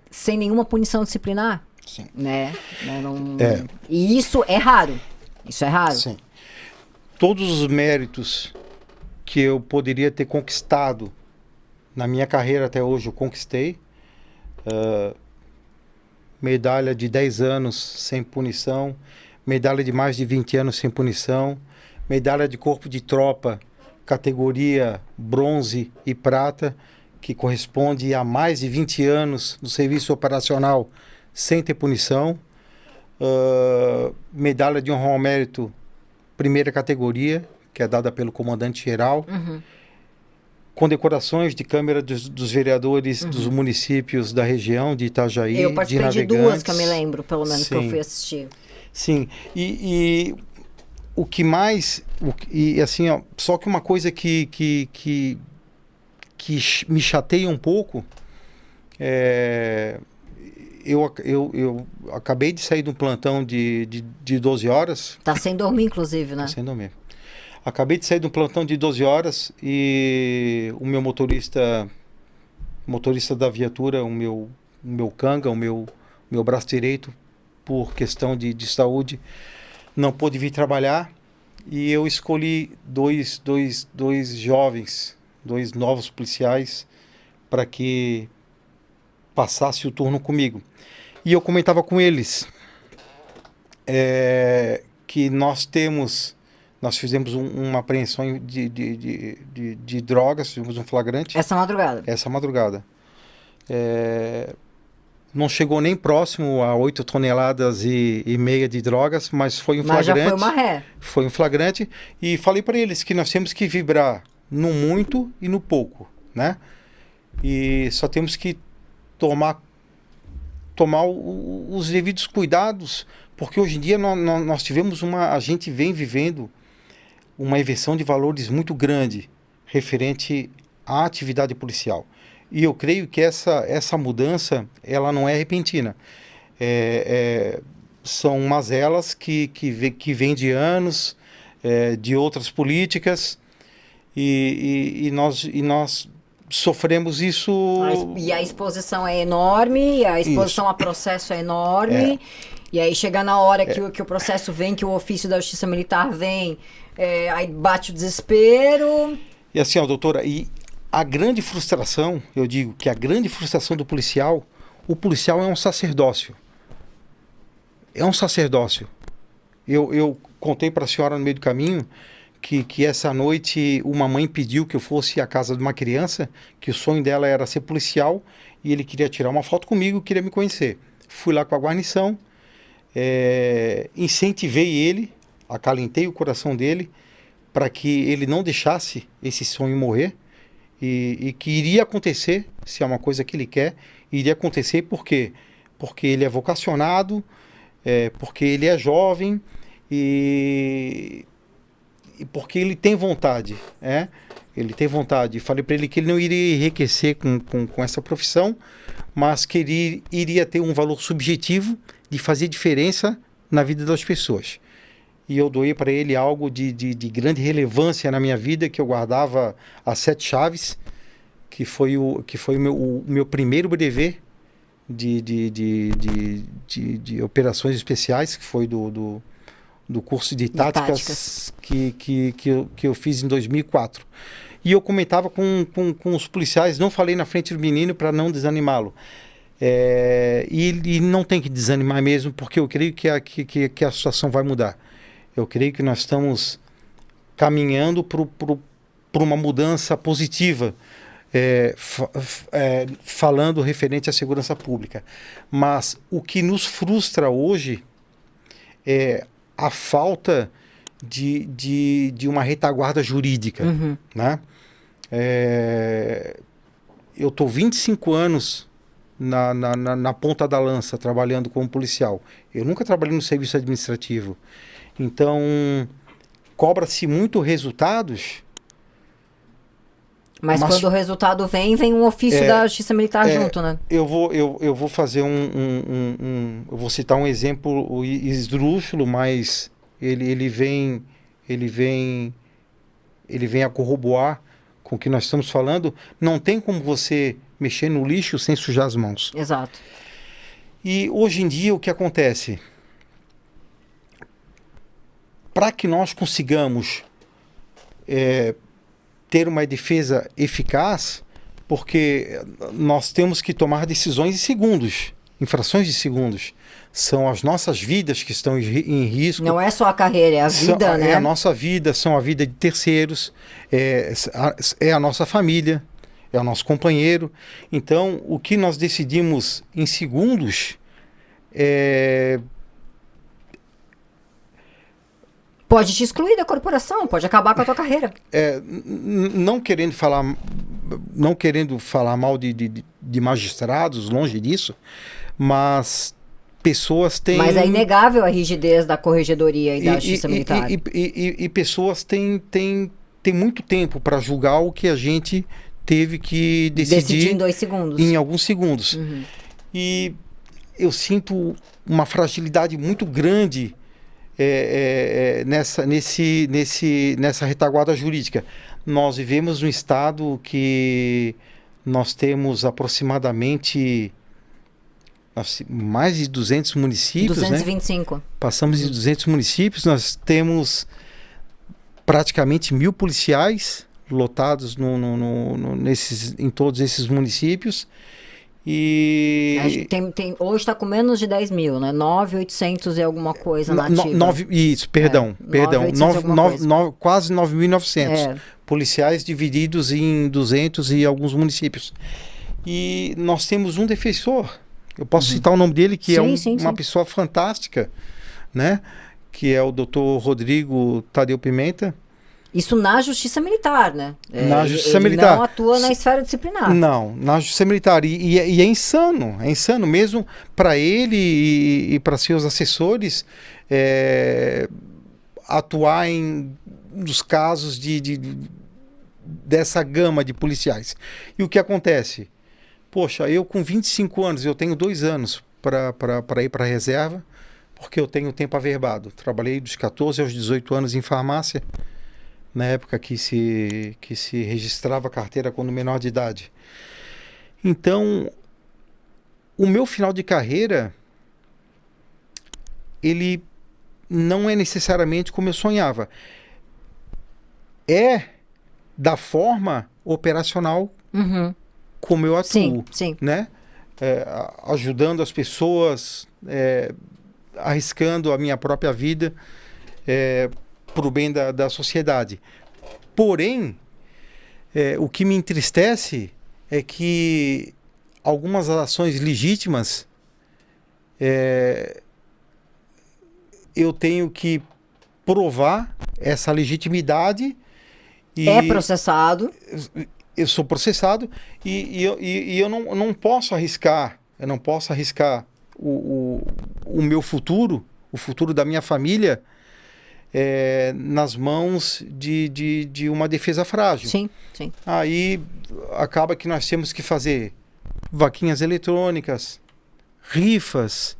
sem nenhuma punição disciplinar. Sim. Né? E isso é raro. Isso é raro. Sim. Todos os méritos que eu poderia ter conquistado na minha carreira até hoje, eu conquistei. Medalha de 10 anos sem punição, medalha de mais de 20 anos sem punição, medalha de corpo de tropa, categoria bronze e prata, que corresponde a mais de 20 anos no serviço operacional sem ter punição. Medalha de honra ao mérito, primeira categoria, que é dada pelo comandante-geral. Uhum. Condecorações de Câmara dos Vereadores dos municípios da região de Itajaí, eu participei de duas que eu me lembro, pelo menos, que eu fui assistir. Sim, e o que mais... assim, ó, só que uma coisa que me chateia um pouco eu acabei de sair de um plantão de 12 horas. Tá sem dormir, inclusive, né? Tá sem dormir. Acabei de sair de um plantão de 12 horas e o meu motorista da viatura, o meu canga, o meu braço direito, por questão de saúde, não pôde vir trabalhar, e eu escolhi dois jovens, dois novos policiais, para que passasse o turno comigo. E eu comentava com eles que nós fizemos uma apreensão de drogas, fizemos um flagrante. Essa madrugada. Não chegou nem próximo a 8 toneladas e meia de drogas, mas foi um flagrante. Mas já foi uma ré. Foi um flagrante, e falei para eles que nós temos que vibrar no muito e no pouco, né? E só temos que tomar os devidos cuidados, porque hoje em dia nós tivemos a gente vem vivendo uma inversão de valores muito grande referente à atividade policial. E eu creio que essa mudança, ela não é repentina. São mazelas que vêm de anos, de outras políticas, e nós sofremos isso... E a exposição é enorme, a exposição a processo é enorme, e aí chega na hora que o processo vem, que o ofício da Justiça Militar vem, aí bate o desespero. E assim, ó, doutora, e a grande frustração, eu digo que a grande frustração do policial, o policial é um sacerdócio. É um sacerdócio. Eu contei para a senhora no meio do caminho que essa noite uma mãe pediu que eu fosse à casa de uma criança, que o sonho dela era ser policial, e ele queria tirar uma foto comigo, queria me conhecer. Fui lá com a guarnição, incentivei ele, acalentei o coração dele, para que ele não deixasse esse sonho morrer, e que iria acontecer, se é uma coisa que ele quer, iria acontecer porque ele é vocacionado, porque ele é jovem e porque ele tem vontade, ele tem vontade. Falei para ele que ele não iria enriquecer com essa profissão, mas que ele iria ter um valor subjetivo de fazer diferença na vida das pessoas. E eu doei para ele algo de grande relevância na minha vida, que eu guardava as 7 chaves, que foi o meu primeiro brevet de operações especiais, que foi do curso de táticas que eu fiz em 2004. E eu comentava com os policiais, não falei na frente do menino para não desanimá-lo. E não tem que desanimar mesmo, porque eu creio que a situação vai mudar. Eu creio que nós estamos caminhando para uma mudança positiva, falando referente à segurança pública. Mas o que nos frustra hoje é a falta de uma retaguarda jurídica. Uhum. Né? Eu estou 25 anos na ponta da lança trabalhando como policial. Eu nunca trabalhei no serviço administrativo. Então, cobra-se muito resultados. Mas quando o resultado vem um ofício da Justiça Militar junto, né? Eu vou fazer eu vou citar um exemplo esdrúxulo, mas ele vem a corroborar com o que nós estamos falando. Não tem como você mexer no lixo sem sujar as mãos. Exato. E hoje em dia o que acontece? Para que nós consigamos ter uma defesa eficaz, porque nós temos que tomar decisões em segundos, em frações de segundos. São as nossas vidas que estão em risco. Não é só a carreira, é a vida, né? É a nossa vida, são a vida de terceiros, é a nossa família, é o nosso companheiro. Então, o que nós decidimos em segundos pode te excluir da corporação, pode acabar com a tua carreira. Não querendo falar mal de magistrados, longe disso, mas pessoas têm... Mas é inegável a rigidez da corregedoria e da Justiça Militar. E pessoas têm muito tempo para julgar o que a gente teve que decidir em 2 segundos. Em alguns segundos. Uhum. E eu sinto uma fragilidade muito grande nessa retaguarda jurídica. Nós vivemos num estado que nós temos aproximadamente mais de 200 municípios. 225. Né? Passamos de 200 municípios, nós temos praticamente 1.000 policiais lotados em todos esses municípios. E hoje está com menos de 10 mil, né? 9.800 e alguma coisa na ativa. Quase 9.900 policiais divididos em 200 e alguns municípios. E nós temos um defensor, eu posso citar o nome dele, que uma pessoa fantástica, né? Que é o Dr. Rodrigo Tadeu Pimenta. Isso na Justiça Militar, né? Na Justiça ele Militar. Não atua na esfera disciplinar. Não, na Justiça Militar. E é insano, mesmo para ele e para seus assessores atuar nos casos dessa gama de policiais. E o que acontece? Poxa, eu com 25 anos, eu tenho 2 anos para ir para a reserva, porque eu tenho tempo averbado. Trabalhei dos 14 aos 18 anos em farmácia, na época que se registrava a carteira quando menor de idade. Então, o meu final de carreira, ele não é necessariamente como eu sonhava. É da forma operacional Uhum. como eu atuo, Sim. né? Ajudando as pessoas, arriscando a minha própria vida para o bem da sociedade. Porém, o que me entristece é que algumas ações legítimas eu tenho que provar essa legitimidade e É processado. eu sou processado e eu não posso arriscar, o meu futuro, o futuro da minha família nas mãos de uma defesa frágil. Sim. Aí acaba que nós temos que fazer vaquinhas eletrônicas, rifas,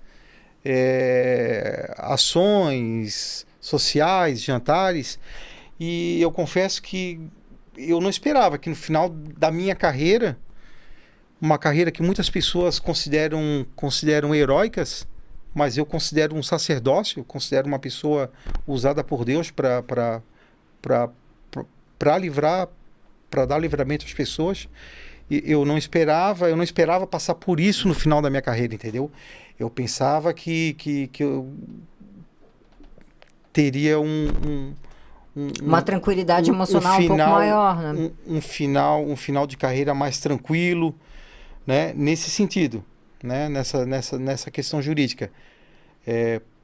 ações sociais, jantares, e eu confesso que eu não esperava que no final da minha carreira, uma carreira que muitas pessoas consideram heróicas, mas eu considero um sacerdócio, considero uma pessoa usada por Deus para livrar, para dar livramento às pessoas. E eu não esperava passar por isso no final da minha carreira, entendeu? Eu pensava que eu teria Uma tranquilidade emocional um pouco maior, né? Um final de carreira mais tranquilo, né? Nesse sentido, né? Nessa questão jurídica.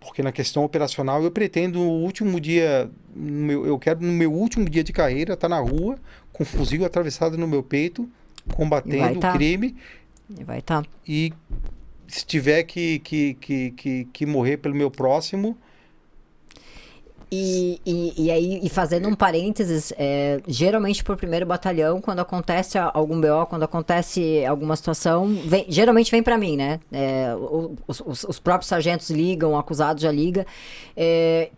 Porque na questão operacional eu pretendo o último dia, eu quero no meu último dia de carreira estar na rua com um fuzil atravessado no meu peito, combatendo o crime. E vai estar. E se tiver que morrer pelo meu próximo. E aí, fazendo um parênteses, geralmente por primeiro batalhão, quando acontece algum BO, quando acontece alguma situação, geralmente vem pra mim, né? Os próprios sargentos ligam, o acusado já liga.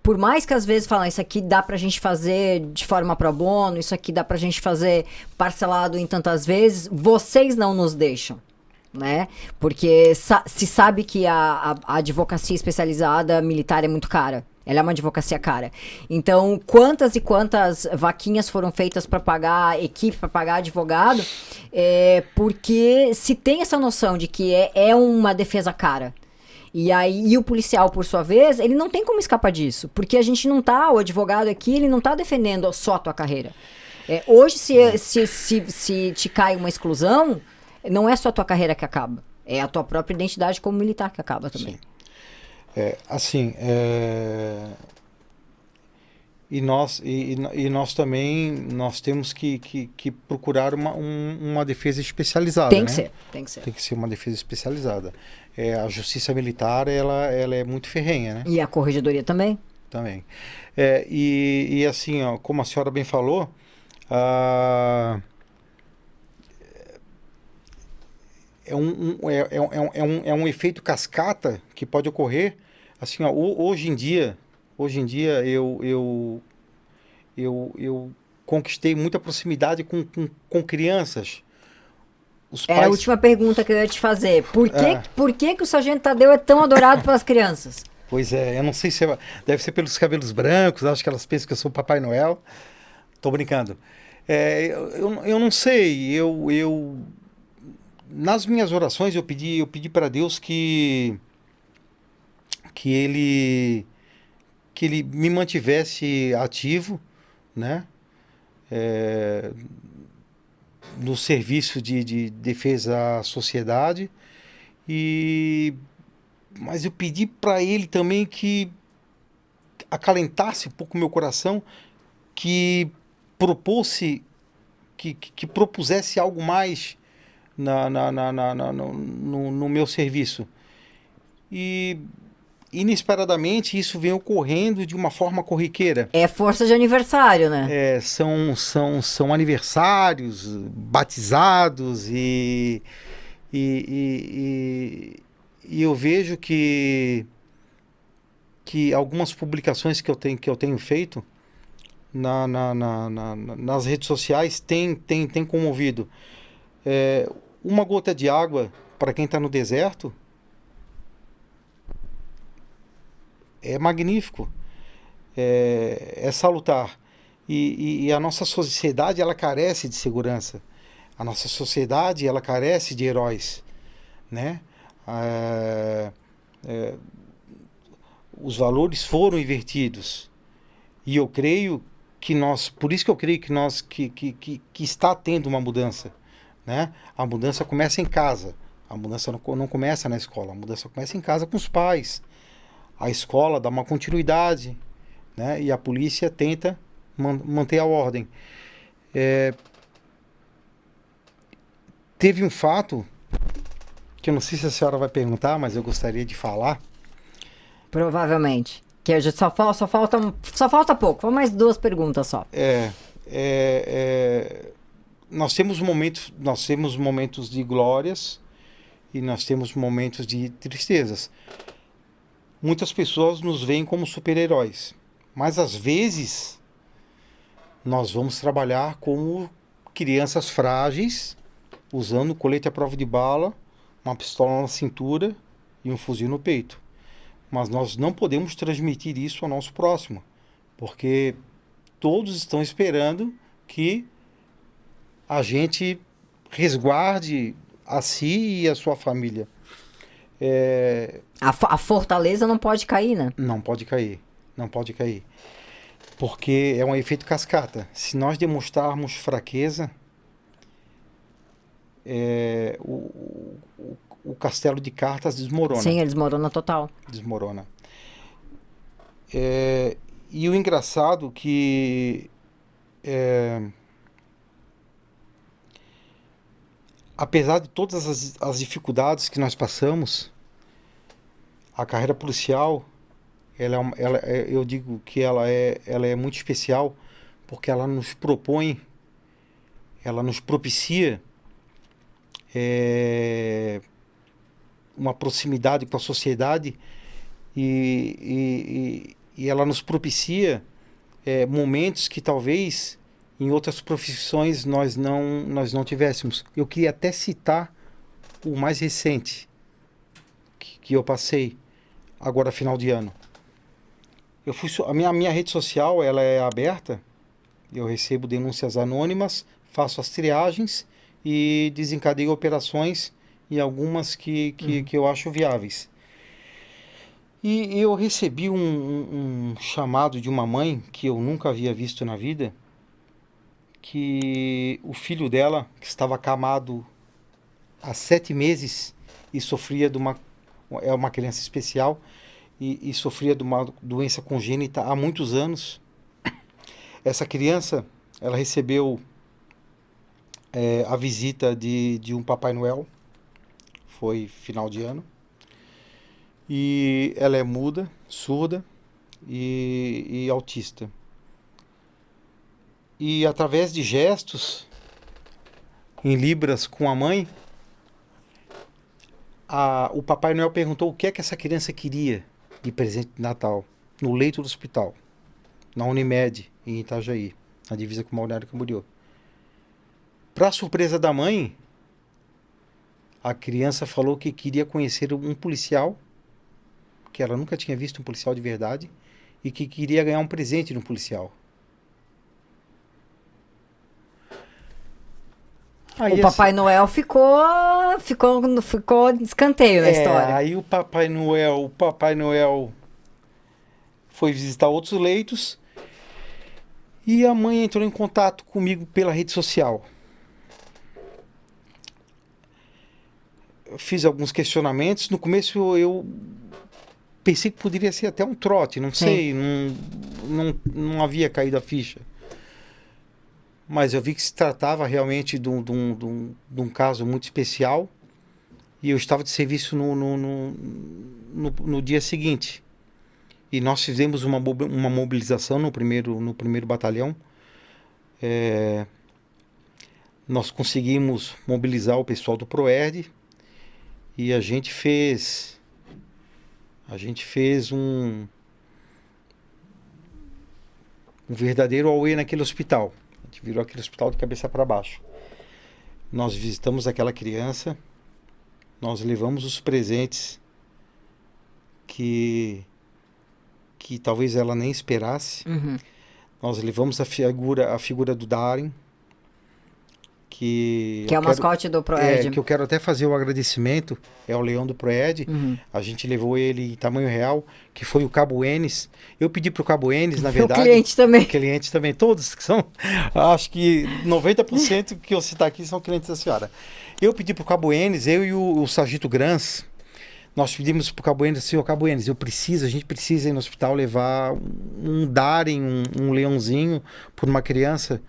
Por mais que às vezes falam, isso aqui dá pra gente fazer de forma pro bono, isso aqui dá pra gente fazer parcelado em tantas vezes, vocês não nos deixam. Né? Porque se sabe que a advocacia especializada militar é muito cara. Ela é uma advocacia cara. Então, quantas e quantas vaquinhas foram feitas para pagar equipe, para pagar advogado? Porque se tem essa noção de que é uma defesa cara. E aí o policial, por sua vez, ele não tem como escapar disso. Porque a gente não tá, o advogado aqui, ele não tá defendendo só a tua carreira. Hoje, se te cai uma exclusão, não é só a tua carreira que acaba. É a tua própria identidade como militar que acaba também. Sim. E nós também temos que procurar uma defesa especializada. Tem que ser. Tem que ser uma defesa especializada. A justiça militar ela é muito ferrenha, né? E a corregedoria também? Também. E assim, ó, como a senhora bem falou, é um efeito cascata que pode ocorrer. Assim, ó, hoje em dia eu conquistei muita proximidade com crianças. Os pais... a última pergunta que eu ia te fazer. Por que o Sargento Tadeu é tão adorado pelas crianças? Pois eu não sei se deve ser pelos cabelos brancos, acho que elas pensam que eu sou o Papai Noel. Tô brincando. Eu não sei, nas minhas orações eu pedi para Deus que ele me mantivesse ativo, né? No serviço de defesa à sociedade, mas eu pedi para ele também que acalentasse um pouco o meu coração, que propusesse algo mais no meu serviço. E inesperadamente isso vem ocorrendo de uma forma corriqueira. É força de aniversário, né? São aniversários, batizados e eu vejo que algumas publicações que eu tenho feito nas redes sociais têm comovido. Uma gota de água para quem está no deserto é magnífico, é salutar. E a nossa sociedade, ela carece de segurança. A nossa sociedade, ela carece de heróis, né? Os valores foram invertidos. E eu creio que por isso que eu creio que está tendo uma mudança, né? A mudança começa em casa. A mudança não começa na escola, a mudança começa em casa com os pais. A escola dá uma continuidade, né? E a polícia tenta manter a ordem. Teve um fato que eu não sei se a senhora vai perguntar, mas eu gostaria de falar. Provavelmente. Que a gente só falta pouco. Vamos mais 2 perguntas só. Nós temos momentos de glórias e nós temos momentos de tristezas. Muitas pessoas nos veem como super-heróis, mas às vezes nós vamos trabalhar como crianças frágeis, usando colete à prova de bala, uma pistola na cintura e um fuzil no peito. Mas nós não podemos transmitir isso ao nosso próximo, porque todos estão esperando que a gente resguarde a si e a sua família. A fortaleza não pode cair, né? Não pode cair, não pode cair. Porque é um efeito cascata. Se nós demonstrarmos fraqueza, o castelo de cartas desmorona. Sim, ele desmorona total. Desmorona. E o engraçado que apesar de todas as dificuldades que nós passamos, a carreira policial, eu digo que ela é muito especial porque ela nos propicia uma proximidade com a sociedade e ela nos propicia momentos que talvez em outras profissões nós não tivéssemos. Eu queria até citar o mais recente que eu passei agora final de ano. A minha rede social, ela é aberta, eu recebo denúncias anônimas, faço as triagens e desencadeio operações e algumas que eu acho viáveis. E eu recebi um chamado de uma mãe que eu nunca havia visto na vida, que o filho dela, que estava acamado há 7 meses e sofria é uma criança especial e sofria de uma doença congênita há muitos anos. Essa criança, ela recebeu a visita de um Papai Noel, foi final de ano, e ela é muda, surda e autista. E através de gestos, em libras com a mãe, o Papai Noel perguntou o que é que essa criança queria de presente de Natal, no leito do hospital, na Unimed, em Itajaí, na divisa com Balneário Camboriú. Para surpresa da mãe, a criança falou que queria conhecer um policial, que ela nunca tinha visto um policial de verdade, e que queria ganhar um presente de um policial. Aí o Papai Noel ficou de escanteio na história. Aí o Papai Noel foi visitar outros leitos e a mãe entrou em contato comigo pela rede social. Eu fiz alguns questionamentos. No começo eu pensei que poderia ser até um trote, não sei, não havia caído a ficha. Mas eu vi que se tratava realmente de um caso muito especial e eu estava de serviço no dia seguinte. E nós fizemos uma mobilização no primeiro batalhão. Nós conseguimos mobilizar o pessoal do PROERD e a gente fez um verdadeiro auê naquele hospital. A gente virou aquele hospital de cabeça para baixo. Nós visitamos aquela criança, nós levamos os presentes que talvez ela nem esperasse. Uhum. Nós levamos a figura do Darren, que é o mascote do Proed. que eu quero até fazer o agradecimento, é o leão do Proed. A gente levou ele em tamanho real, que foi o Cabo Enes. Eu pedi pro Cabo Enes, na verdade... O cliente também. Clientes também, todos que são... Acho que 90% que eu citar aqui são clientes da senhora. Eu pedi pro Cabo Enes, eu e o Sargento Grans, nós pedimos pro Cabo Enes assim, ô Cabo Enes, a gente precisa ir no hospital levar um Darem, um leãozinho por uma criança...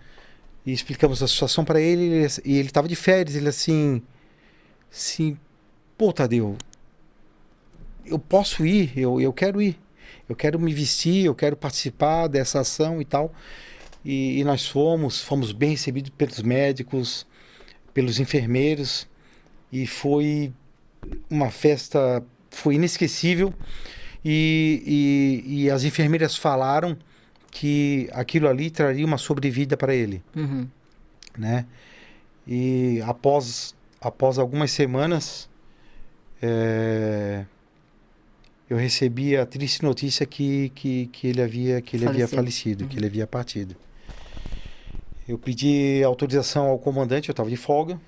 E explicamos a situação para ele, e ele estava de férias, ele assim, pô, Tadeu, eu posso ir, eu quero ir, eu quero me vestir, eu quero participar dessa ação e tal. E nós fomos bem recebidos pelos médicos, pelos enfermeiros, e foi uma festa, foi inesquecível, e as enfermeiras falaram que aquilo ali traria uma sobrevida para ele, né? E após algumas semanas, eu recebi a triste notícia que ele havia falecido, que ele havia partido. Eu pedi autorização ao comandante, eu estava de folga,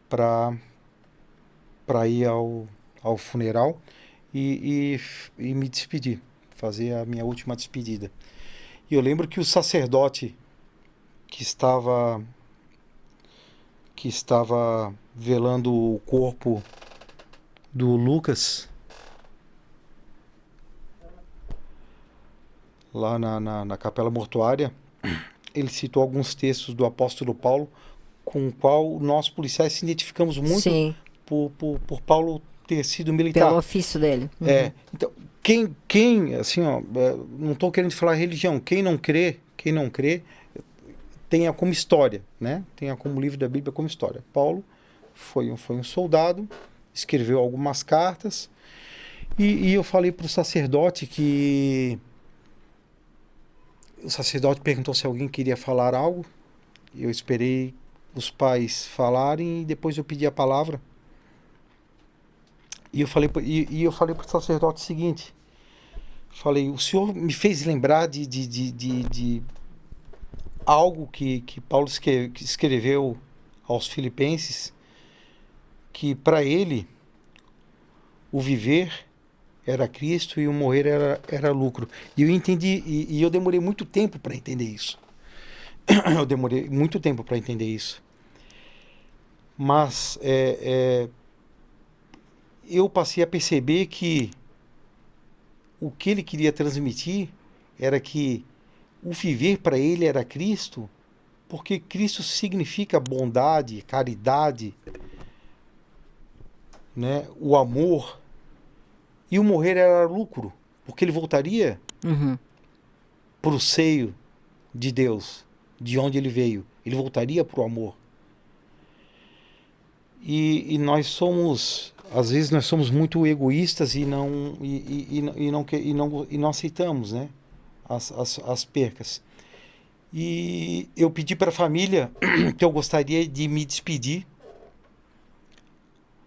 para ir ao funeral e me despedir, fazer a minha última despedida. E eu lembro que o sacerdote que estava velando o corpo do Lucas lá na capela mortuária, ele citou alguns textos do apóstolo Paulo, com o qual nós policiais se identificamos muito. Sim. Por Paulo ter sido militar. Pelo ofício dele. Então, quem assim, ó, não estou querendo falar religião, quem não crê, tenha como história, né? Tenha como livro da Bíblia como história. Paulo foi um soldado, escreveu algumas cartas, e eu falei para o sacerdote que... O sacerdote perguntou se alguém queria falar algo, eu esperei os pais falarem e depois eu pedi a palavra. E eu falei para o sacerdote o seguinte, falei, o senhor me fez lembrar de algo que Paulo escreveu aos Filipenses, que para ele o viver era Cristo e o morrer era lucro. E eu entendi, e eu demorei muito tempo para entender isso. Mas eu passei a perceber que o que ele queria transmitir era que o viver para ele era Cristo, porque Cristo significa bondade, caridade, né? O amor, e o morrer era lucro, porque ele voltaria para o seio de Deus, de onde ele veio. Ele voltaria para o amor. E nós somos... Às vezes nós somos muito egoístas e não aceitamos, né, as percas. E eu pedi para a família que eu gostaria de me despedir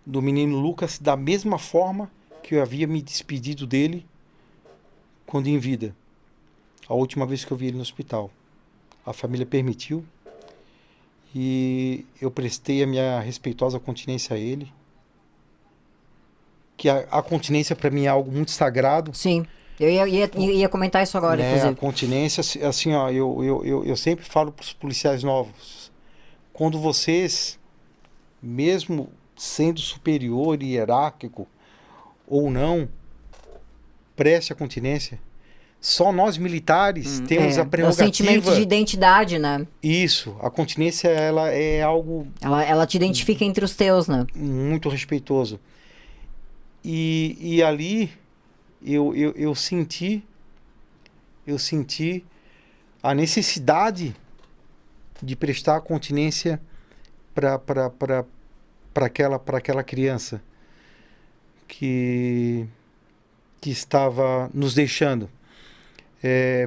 do menino Lucas da mesma forma que eu havia me despedido dele quando em vida, a última vez que eu vi ele no hospital. A família permitiu e eu prestei a minha respeitosa continência a ele. Que a continência para mim é algo muito sagrado. Sim, eu ia comentar isso agora, né? Inclusive. A continência, assim, ó, eu sempre falo para os policiais novos, quando vocês, mesmo sendo superior e hierárquico ou não, preste a continência. Só nós militares temos a prerrogativa... É o sentimento de identidade, né? Isso, a continência, ela é algo... Ela te identifica entre os teus, né? Muito respeitoso. E ali eu senti a necessidade de prestar continência para aquela criança que estava nos deixando.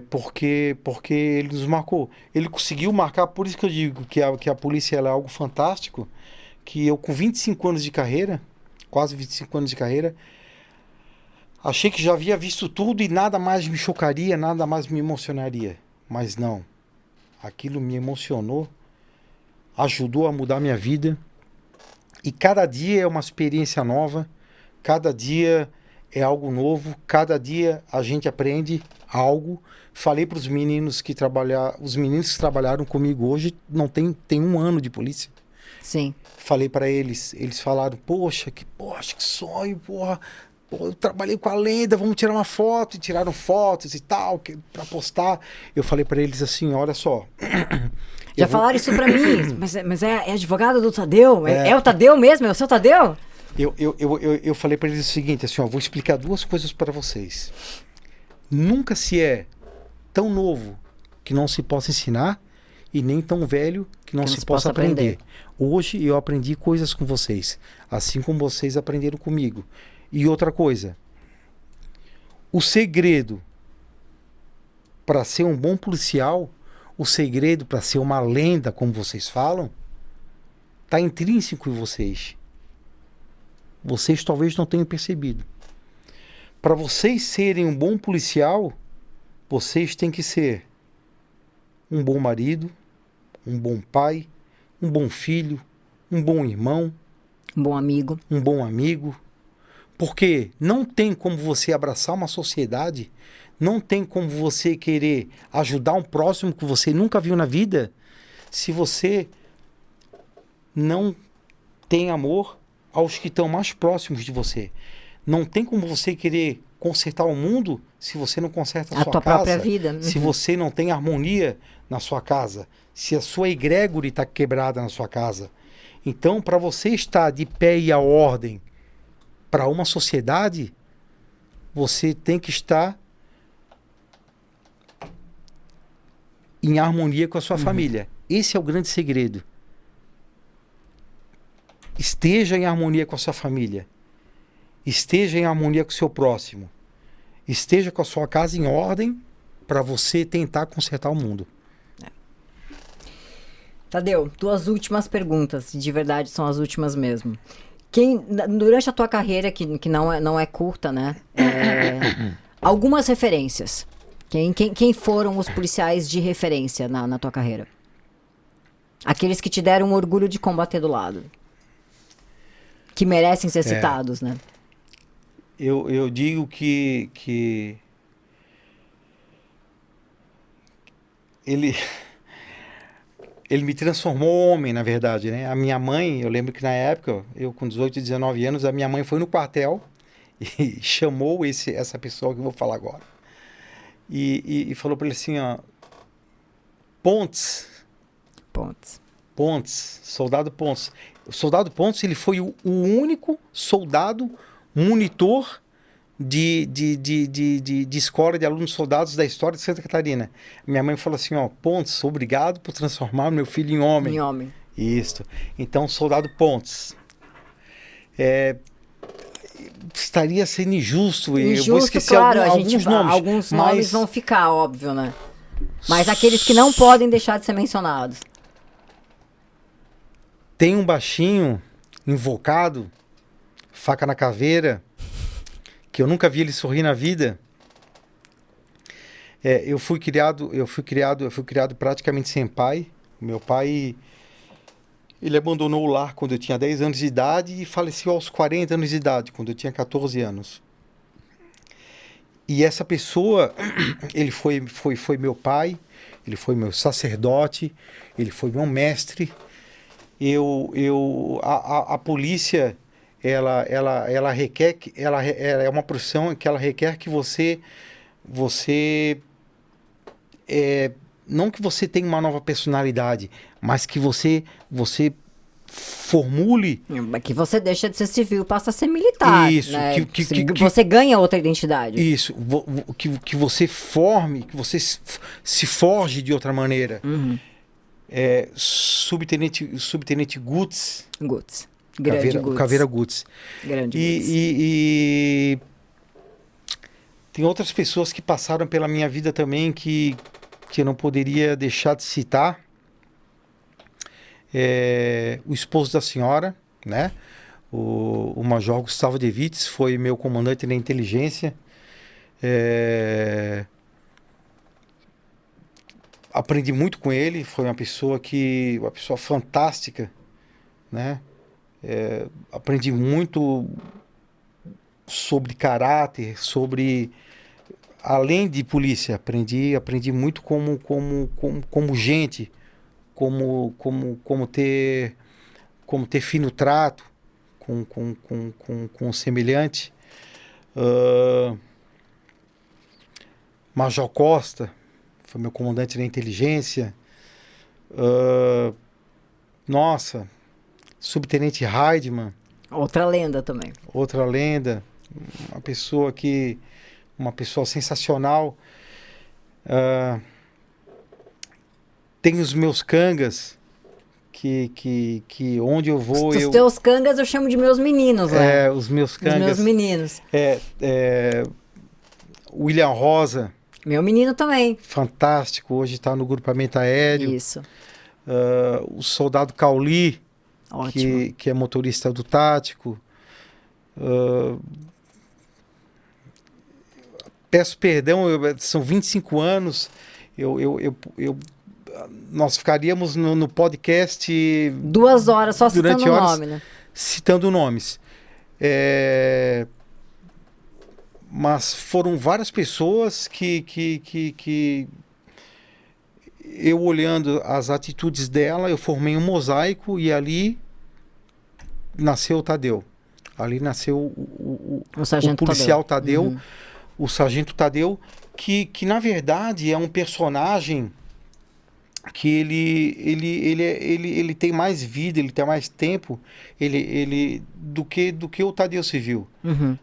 Porque ele nos marcou. Ele conseguiu marcar, por isso que eu digo que a polícia ela é algo fantástico, que eu com 25 anos de carreira, quase 25 anos de carreira, achei que já havia visto tudo e nada mais me chocaria, nada mais me emocionaria. Mas não. Aquilo me emocionou, ajudou a mudar minha vida. E cada dia é uma experiência nova, cada dia é algo novo, cada dia a gente aprende algo. Falei para os meninos que trabalharam comigo hoje, não tem um ano de polícia. Sim. Falei para eles falaram, poxa, que sonho, porra. Pô, eu trabalhei com a lenda, vamos tirar uma foto. E tiraram fotos e tal, para postar. Eu falei para eles assim, olha só. Já falaram isso para mim, mas é advogado do Tadeu? É o Tadeu mesmo? É o seu Tadeu? Eu falei para eles o seguinte, assim, ó, vou explicar duas coisas para vocês. Nunca se é tão novo que não se possa ensinar e nem tão velho que não se possa aprender. Hoje eu aprendi coisas com vocês, assim como vocês aprenderam comigo. E outra coisa, o segredo para ser um bom policial, o segredo para ser uma lenda, como vocês falam, está intrínseco em vocês. Vocês talvez não tenham percebido. Para vocês serem um bom policial, vocês têm que ser um bom marido, um bom pai, um bom filho, um bom irmão, um bom amigo. Um bom amigo. Porque não tem como você abraçar uma sociedade, não tem como você querer ajudar um próximo que você nunca viu na vida, se você não tem amor aos que estão mais próximos de você. Não tem como você querer consertar o mundo se você não conserta a sua tua casa, própria vida. Uhum. Se você não tem harmonia na sua casa, se a sua egrégore está quebrada na sua casa. Então, para você estar de pé e à ordem para uma sociedade, você tem que estar em harmonia com a sua família. Esse é o grande segredo. Esteja em harmonia com a sua família. Esteja em harmonia com o seu próximo. Esteja com a sua casa em ordem para você tentar consertar o mundo. Tadeu, tuas últimas perguntas, de verdade são as últimas mesmo. Durante a tua carreira, que não é curta, né? Algumas referências. Quem foram os policiais de referência na tua carreira? Aqueles que te deram orgulho de combater do lado. Que merecem ser citados, né? Eu digo que ele me transformou homem, na verdade, né? A minha mãe, eu lembro que na época, eu com 18, 19 anos, a minha mãe foi no quartel e chamou essa pessoa que eu vou falar agora. E falou para ele assim, ó, Pontes, soldado Pontes. O soldado Pontes, ele foi o único soldado monitor de escola de alunos soldados da história de Santa Catarina. Minha mãe falou assim, ó, Pontes, obrigado por transformar meu filho em homem. Em homem. Isso. Então, soldado Pontes. Estaria sendo injusto. Eu vou esquecer claro, alguns nomes. Alguns nomes vão ficar, óbvio, né? Mas aqueles que não podem deixar de ser mencionados. Tem um baixinho, invocado, faca na caveira, que eu nunca vi ele sorrir na vida. Eu fui criado praticamente sem pai. Meu pai, ele abandonou o lar quando eu tinha 10 anos de idade e faleceu aos 40 anos de idade, quando eu tinha 14 anos. E essa pessoa, ele foi meu pai, ele foi meu sacerdote, ele foi meu mestre. A polícia, ela requer, ela é uma profissão que ela requer que você não que você tenha uma nova personalidade, mas que você formule... Que você deixa de ser civil, passa a ser militar. Isso. Né? Você ganha outra identidade. Isso. Que você forme, que você se forge de outra maneira. Uhum. Subtenente Gutz. Grande Gutz. Caveira Gutz. Grande Gutz. E tem outras pessoas que passaram pela minha vida também que eu não poderia deixar de citar. O esposo da senhora, né? O Major Gustavo De Vites foi meu comandante na inteligência. aprendi muito com ele, foi uma pessoa fantástica, né? Aprendi muito sobre caráter, além de polícia, aprendi muito como gente, como ter fino trato com o semelhante. Major Costa foi meu comandante da inteligência. Subtenente Heidmann. Outra lenda também. Outra lenda. Uma pessoa sensacional. Tem os meus cangas, que onde eu vou... Os teus cangas eu chamo de meus meninos, né? Os meus cangas. Os meus meninos. William Rosa. Meu menino também. Fantástico, hoje está no grupamento aéreo. Isso. O soldado Cauli, ótimo, que é motorista do tático. Peço perdão, são 25 anos. Nós ficaríamos no podcast 2 horas só citando o nome, né? Citando nomes. Mas foram várias pessoas que eu, olhando as atitudes dela, eu formei um mosaico e ali nasceu o Tadeu. Ali nasceu o policial Tadeu, o sargento Tadeu, que na verdade é um personagem que ele tem mais vida, ele tem mais tempo do que o Tadeu Civil.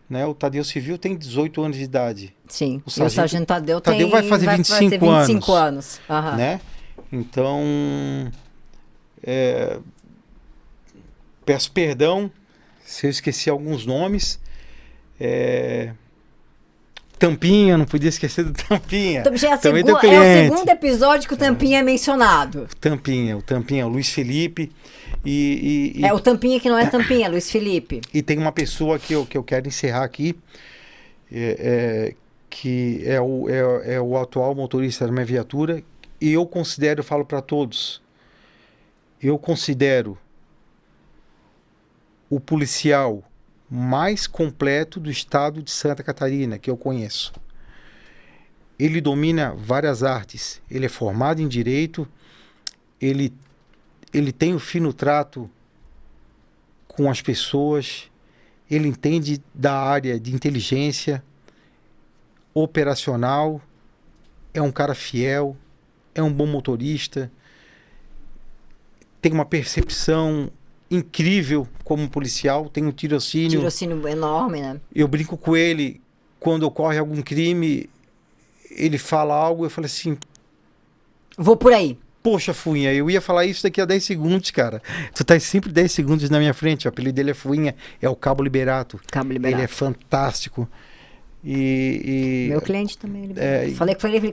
Né? O Tadeu Civil tem 18 anos de idade. Sim, o sargento Tadeu vai fazer 25 anos. Né? Então, peço perdão se eu esqueci alguns nomes. Tampinha, não podia esquecer do Tampinha. É o segundo episódio que o Tampinha é mencionado. O Tampinha, o Luiz Felipe. O Tampinha que não é Tampinha, Luiz Felipe. E tem uma pessoa que eu quero encerrar aqui, que é o atual motorista da minha viatura, e eu falo para todos, eu considero o policial mais completo do estado de Santa Catarina que eu conheço. Ele domina várias artes, ele é formado em direito, ele tem o fino trato com as pessoas, ele entende da área de inteligência operacional, é um cara fiel, é um bom motorista, tem uma percepção incrível como policial, tem um tirocínio enorme, né? Eu brinco com ele, quando ocorre algum crime, ele fala algo, eu falo assim, vou por aí. Poxa, Fuinha, eu ia falar isso daqui a 10 segundos, cara. Tu tá sempre 10 segundos na minha frente. O apelido dele é Fuinha, é o Cabo Liberato. Ele é fantástico. Meu cliente também.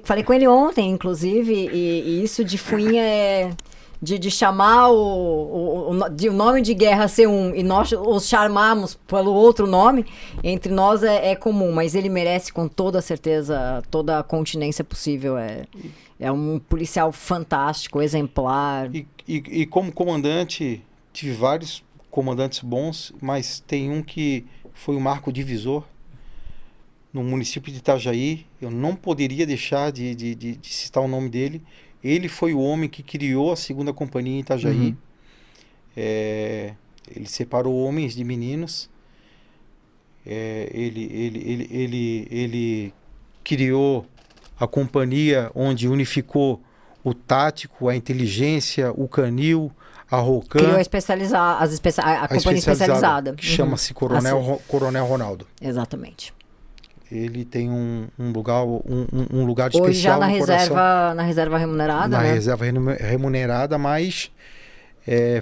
Falei com ele ontem, inclusive, e isso de Fuinha de chamar o nome de guerra ser um e nós os chamarmos pelo outro nome, entre nós é comum, mas ele merece com toda certeza toda a continência possível. É um policial fantástico, exemplar. E como comandante, tive vários comandantes bons, mas tem um que foi um marco divisor no município de Itajaí. Eu não poderia deixar de citar o nome dele. Ele foi o homem que criou a 2ª Companhia em Itajaí. Ele separou homens de meninos. Ele criou a companhia onde unificou o tático, a inteligência, o canil, a Rocan. Criou a companhia especializada. Que chama-se Coronel Ronaldo. Exatamente. Ele tem um lugar especial. Hoje já na reserva remunerada, na né? Reserva remunerada, mas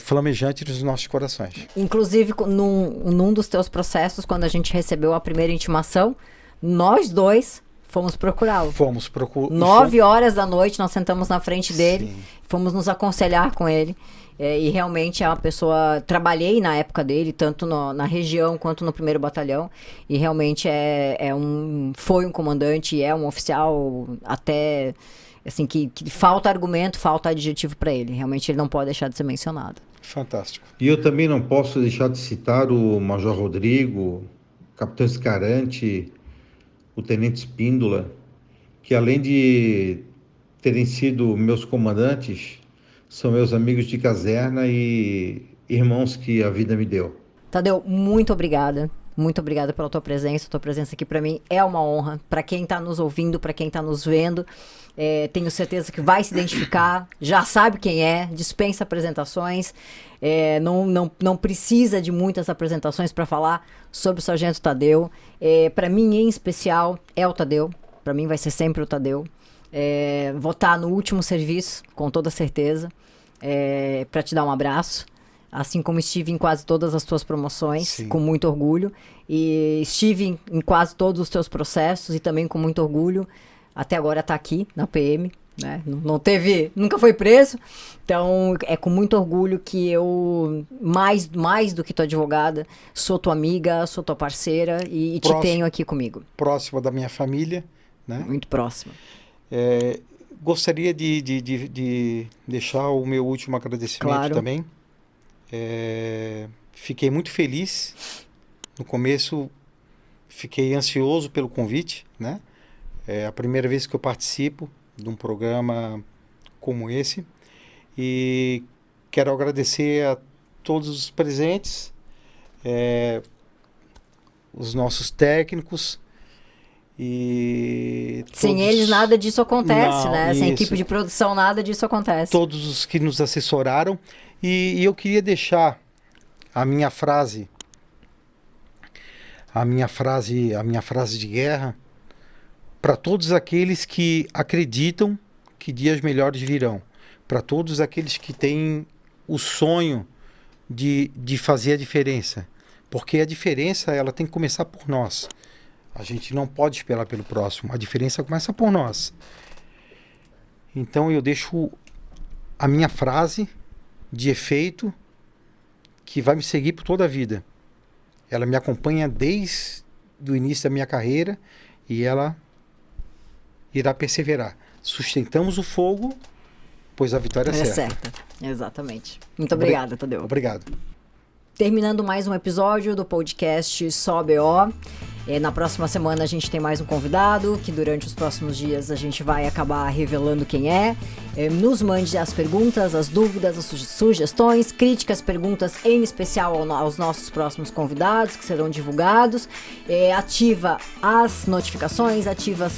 flamejante nos nossos corações. Inclusive, num dos teus processos, quando a gente recebeu a primeira intimação, nós dois fomos procurá-lo. 9 horas da noite, nós sentamos na frente dele, sim, fomos nos aconselhar com ele. E realmente é uma pessoa... Trabalhei na época dele, tanto na região quanto no 1º Batalhão. E realmente foi um comandante, é um oficial até assim, que falta argumento, falta adjetivo para ele. Realmente ele não pode deixar de ser mencionado. Fantástico. E eu também não posso deixar de citar o Major Rodrigo, o Capitão Escarante, o Tenente Espíndola, que além de terem sido meus comandantes, são meus amigos de caserna e irmãos que a vida me deu. Tadeu, muito obrigada. Muito obrigada pela tua presença. A tua presença aqui para mim é uma honra. Para quem está nos ouvindo, para quem está nos vendo, tenho certeza que vai se identificar, já sabe quem é, dispensa apresentações, não precisa de muitas apresentações para falar sobre o Sargento Tadeu. Para mim, em especial, é o Tadeu. Para mim vai ser sempre o Tadeu. Vou estar no último serviço, com toda certeza, para te dar um abraço. Assim como estive em quase todas as tuas promoções, sim, com muito orgulho. E estive em quase todos os teus processos e também com muito orgulho. Até agora tá aqui na PM, né? Nunca foi preso. Então é com muito orgulho que eu, mais do que tua advogada, sou tua amiga, sou tua parceira e te tenho aqui comigo. Próxima da minha família, né? Muito próxima. Gostaria de deixar o meu último agradecimento, claro, também. Fiquei muito feliz. No começo fiquei ansioso pelo convite, né? É a primeira vez que eu participo de um programa como esse e quero agradecer a todos os presentes, os nossos técnicos e sem eles nada disso acontece, não, né? Sem equipe de produção nada disso acontece. Todos os que nos assessoraram. E eu queria deixar a minha frase de guerra para todos aqueles que acreditam que dias melhores virão, para todos aqueles que têm o sonho de fazer a diferença, porque a diferença ela tem que começar por nós. A gente não pode esperar pelo próximo, a diferença começa por nós. Então eu deixo a minha frase de efeito que vai me seguir por toda a vida. Ela me acompanha desde o início da minha carreira e ela irá perseverar. Sustentamos o fogo, pois a vitória é certa. Exatamente. Muito obrigada, Tadeu. Obrigado. Terminando mais um episódio do podcast Só BO. Na próxima semana a gente tem mais um convidado, que durante os próximos dias a gente vai acabar revelando quem é. Nos mande as perguntas, as dúvidas, as sugestões, críticas, perguntas, em especial aos nossos próximos convidados, que serão divulgados. Ativa as notificações, ativa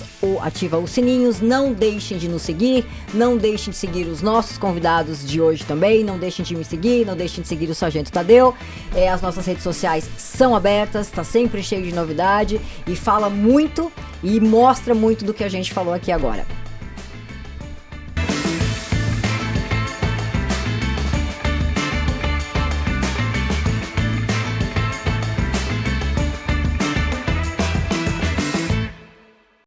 os sininhos, não deixem de nos seguir, não deixem de seguir os nossos convidados de hoje também, não deixem de me seguir, não deixem de seguir o Sargento Tadeu. As nossas redes sociais são abertas, está sempre cheio de novidades. E fala muito e mostra muito do que a gente falou aqui agora.